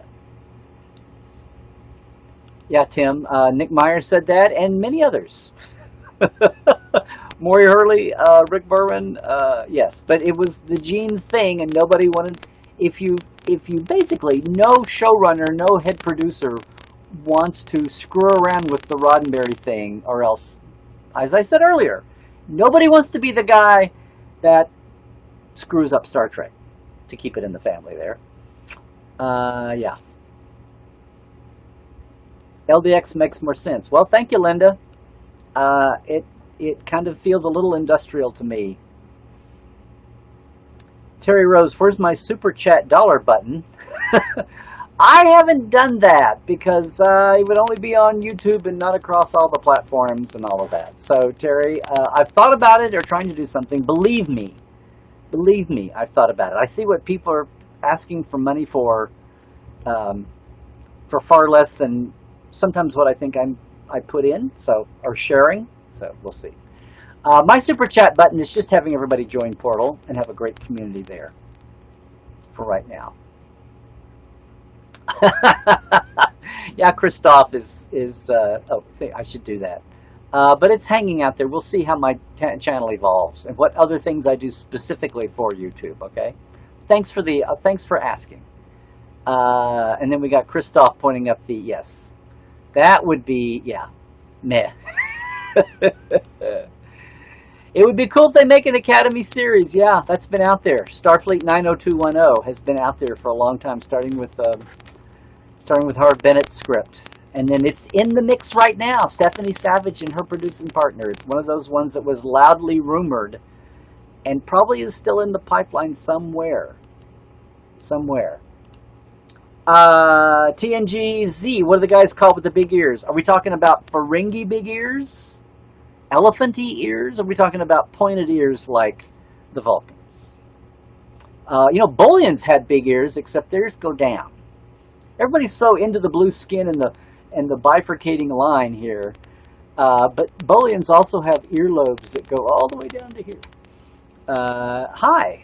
yeah, Tim. Nick Meyer said that, and many others. Maury Hurley, Rick Berwin, yes. But it was the Gene thing, and nobody wanted... If you basically, no showrunner, no head producer wants to screw around with the Roddenberry thing, or else, as I said earlier, nobody wants to be the guy that screws up Star Trek, to keep it in the family there. Yeah. LDX makes more sense. Well, thank you, Linda. It kind of feels a little industrial to me. Terry Rose, where's my super chat dollar button? I haven't done that because it would only be on YouTube and not across all the platforms and all of that. So, Terry, I've thought about it or trying to do something. Believe me, I've thought about it. I see what people are asking for money for far less than sometimes what I think I put in, so, or sharing. So we'll see. My super chat button is just having everybody join Portal and have a great community there for right now. Yeah, Christoph is oh, I should do that. But it's hanging out there. We'll see how my channel evolves and what other things I do specifically for YouTube, okay? Thanks for asking. And then we got Christoph pointing up the yes. That would be, yeah, meh. It would be cool if they make an Academy series. Yeah, that's been out there. Starfleet 90210 has been out there for a long time, starting with Harv Bennett's script. And then it's in the mix right now. Stephanie Savage and her producing partner. It's one of those ones that was loudly rumored and probably is still in the pipeline somewhere. TNGZ, what are the guys called with the big ears? Are we talking about Ferengi big ears? Elephanty ears? Are we talking about pointed ears like the Vulcans? You know, Bullions had big ears, except theirs go down. Everybody's so into the blue skin and the bifurcating line here. But Bullions also have earlobes that go all the way down to here. Hi,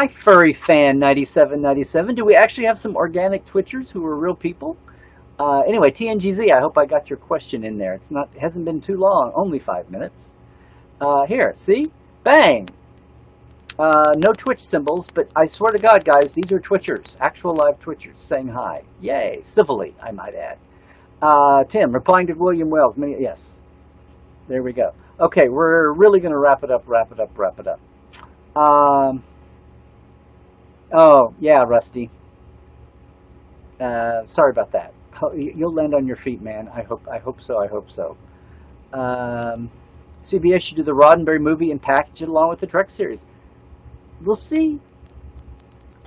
Furry Fan 9797. Do we actually have some organic Twitchers who are real people? Anyway, TNGZ, I hope I got your question in there. It hasn't been too long, only 5 minutes. Here, see? Bang! No Twitch symbols, but I swear to God, guys, these are Twitchers, actual live Twitchers saying hi. Yay, civilly, I might add. Tim, replying to William Wells. Yes, there we go. Okay, we're really going to wrap it up. Oh, yeah, Rusty. Sorry about that. You'll land on your feet, man. I hope so. CBS should do the Roddenberry movie and package it along with the Trek series. We'll see.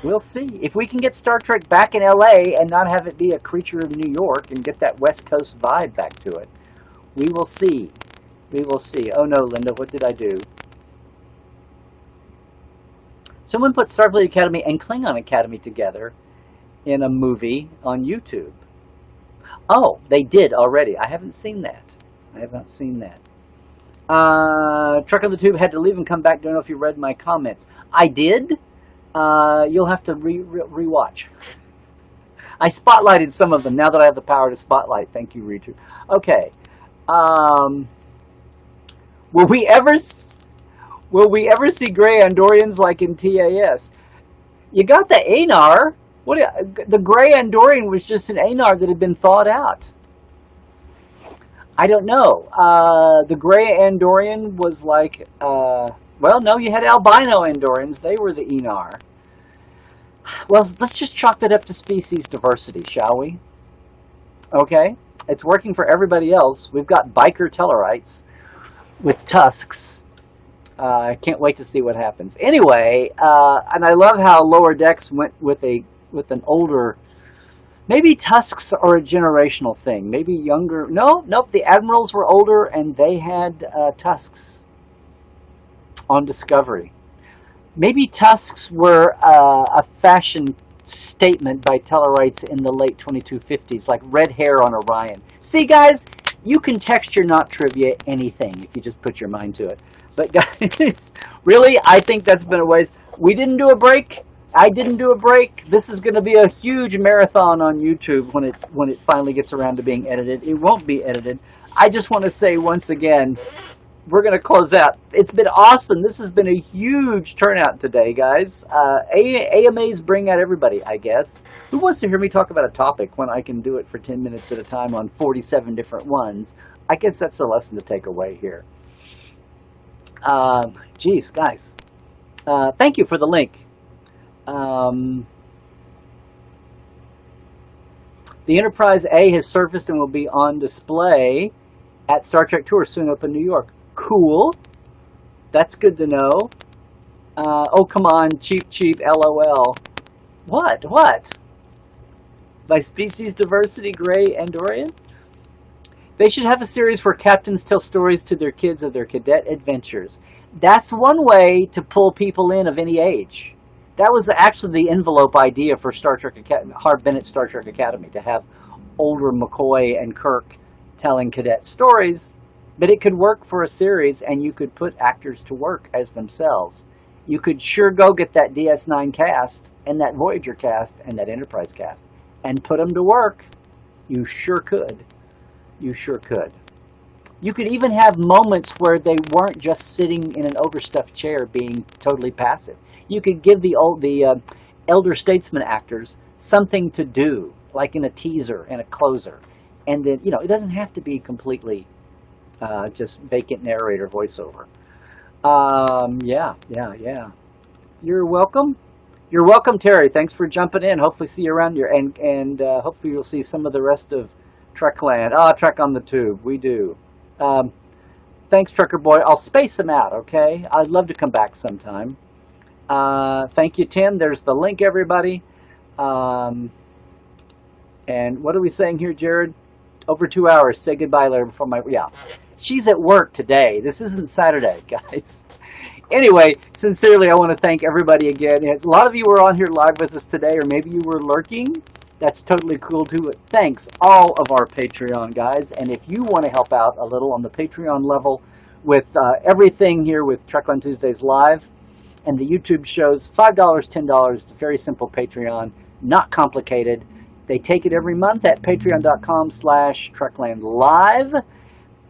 If we can get Star Trek back in LA and not have it be a creature of New York and get that West Coast vibe back to it, we will see. Oh no, Linda, what did I do? Someone put Starfleet Academy and Klingon Academy together in a movie on YouTube. Oh, they did already. I haven't seen that. Truck on the Tube had to leave and come back. Don't know if you read my comments. I did. You'll have to rewatch. I spotlighted some of them now that I have the power to spotlight. Thank you, Reacher. Okay. Will we ever see gray Andorians like in TAS? You got the Anar. The gray Andorian was just an Anar that had been thawed out. I don't know. The gray Andorian was like, well, no, you had albino Andorians. They were the Enar. Well, let's just chalk that up to species diversity, shall we? Okay. It's working for everybody else. We've got biker Tellarites with tusks. I can't wait to see what happens. Anyway, and I love how Lower Decks went with an older, maybe tusks are a generational thing. Maybe younger. Nope. The admirals were older and they had tusks on Discovery. Maybe tusks were a fashion statement by Tellarites in the late 2250s, like red hair on Orion. See, guys, you can texture not trivia anything if you just put your mind to it. But guys, really, I think that's been a waste. We didn't do a break I didn't do a break. This is going to be a huge marathon on YouTube when it finally gets around to being edited. It won't be edited. I just want to say once again, we're going to close out. It's been awesome. This has been a huge turnout today, guys. AMAs bring out everybody, I guess. Who wants to hear me talk about a topic when I can do it for 10 minutes at a time on 47 different ones? I guess that's the lesson to take away here. Geez, guys. Thank you for the link. The Enterprise A has surfaced and will be on display at Star Trek Tour soon up in New York. Cool. That's good to know. Oh, come on. Cheap, LOL. What? By species diversity, gray Andorian? They should have a series where captains tell stories to their kids of their cadet adventures. That's one way to pull people in of any age. That was actually the envelope idea for Star Trek Academy, Harv Bennett's Star Trek Academy, to have older McCoy and Kirk telling cadet stories. But it could work for a series, and you could put actors to work as themselves. You could sure go get that DS9 cast, and that Voyager cast, and that Enterprise cast, and put them to work. You sure could. You sure could. You could even have moments where they weren't just sitting in an overstuffed chair being totally passive. You could give the elder statesman actors something to do, like in a teaser and a closer. And then, it doesn't have to be completely just vacant narrator voiceover. Yeah. You're welcome. You're welcome, Terry. Thanks for jumping in. Hopefully see you around here. And hopefully you'll see some of the rest of Trekland. Trek on the Tube. We do. Thanks, Trucker Boy. I'll space them out, okay? I'd love to come back sometime. Thank you, Tim. There's the link, everybody. And what are we saying here, Jared? Over 2 hours. Say goodbye later before my... Yeah. She's at work today. This isn't Saturday, guys. Anyway, sincerely, I want to thank everybody again. A lot of you were on here live with us today, or maybe you were lurking. That's totally cool, too. But thanks, all of our Patreon guys. And if you want to help out a little on the Patreon level with everything here with Trekland Tuesdays Live and the YouTube shows, $5, $10, it's a very simple Patreon, not complicated. They take it every month at patreon.com/TreklandLive.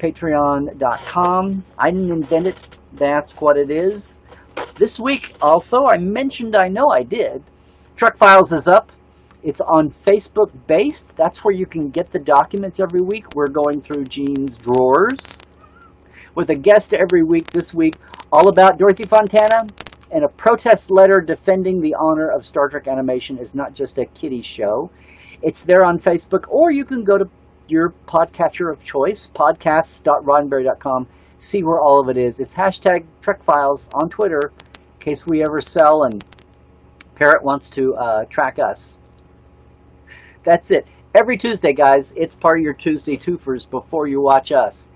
Patreon.com. I didn't invent it. That's what it is. This week, also, I mentioned, I know I did, Trek Files is up. It's on Facebook based. That's where you can get the documents every week. We're going through Gene's drawers with a guest every week this week, all about Dorothy Fontana and a protest letter defending the honor of Star Trek animation is not just a kiddie show. It's there on Facebook, or you can go to your podcatcher of choice, podcasts.roddenberry.com, see where all of it is. It's hashtag Trek Files on Twitter, in case we ever sell and Parrot wants to track us. That's it. Every Tuesday, guys, it's part of your Tuesday twofers before you watch us.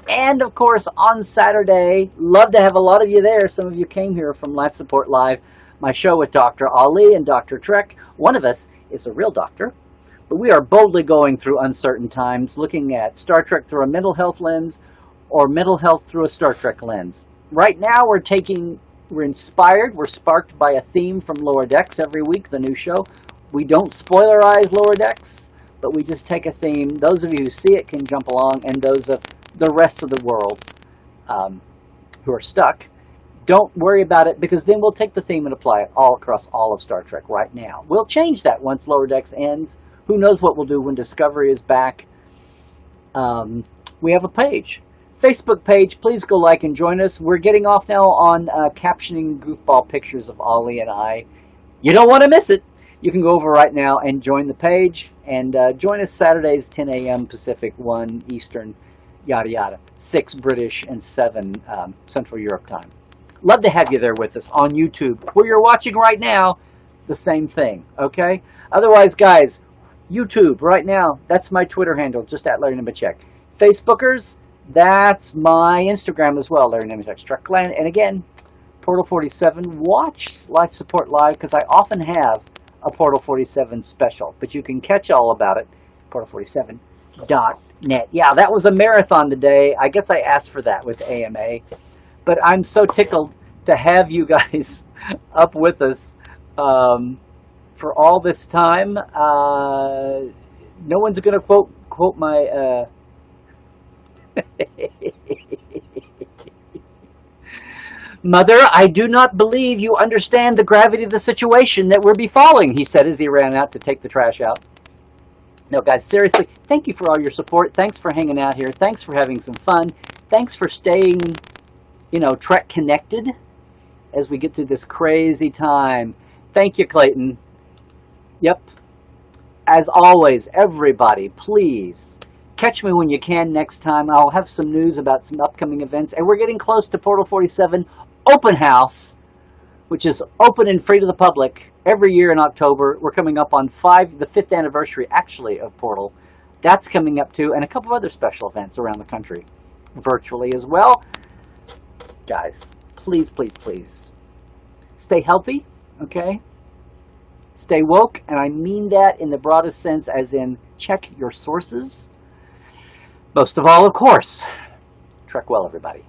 And, of course, on Saturday, love to have a lot of you there. Some of you came here from Life Support Live, my show with Dr. Ali and Dr. Trek. One of us is a real doctor. But we are boldly going through uncertain times, looking at Star Trek through a mental health lens or mental health through a Star Trek lens. Right now, we're inspired, we're sparked by a theme from Lower Decks every week, the new show. We don't spoilerize Lower Decks, but we just take a theme. Those of you who see it can jump along, and those of the rest of the world who are stuck, don't worry about it, because then we'll take the theme and apply it all across all of Star Trek right now. We'll change that once Lower Decks ends. Who knows what we'll do when Discovery is back. We have a page. Facebook page. Please go like and join us. We're getting off now on captioning goofball pictures of Ollie and I. You don't want to miss it. You can go over right now and join the page. And join us Saturdays, 10 a.m. Pacific, 1 Eastern, yada yada. 6 British and 7 Central Europe time. Love to have you there with us on YouTube. Where you're watching right now, the same thing. Okay? Otherwise, guys, YouTube, right now, that's my Twitter handle, just at Larry Nemecek. Facebookers, that's my Instagram as well, Larry Nemecek, Trekland. And again, Portal 47, watch Life Support Live, because I often have a Portal 47 special. But you can catch all about it, portal47.net. Yeah, that was a marathon today. I guess I asked for that with AMA. But I'm so tickled to have you guys up with us. for all this time. No one's going to quote my... Mother, I do not believe you understand the gravity of the situation that we're befalling, he said as he ran out to take the trash out. No, guys, seriously, thank you for all your support. Thanks for hanging out here. Thanks for having some fun. Thanks for staying, Trek connected as we get through this crazy time. Thank you, Clayton. Yep. As always, everybody, please catch me when you can next time. I'll have some news about some upcoming events. And we're getting close to Portal 47 Open House, which is open and free to the public every year in October. We're coming up on the 5th anniversary, actually, of Portal. That's coming up, too. And a couple of other special events around the country, virtually as well. Guys, please, please, please, stay healthy, okay? Stay woke, and I mean that in the broadest sense, as in check your sources. Most of all, of course, trek well, everybody.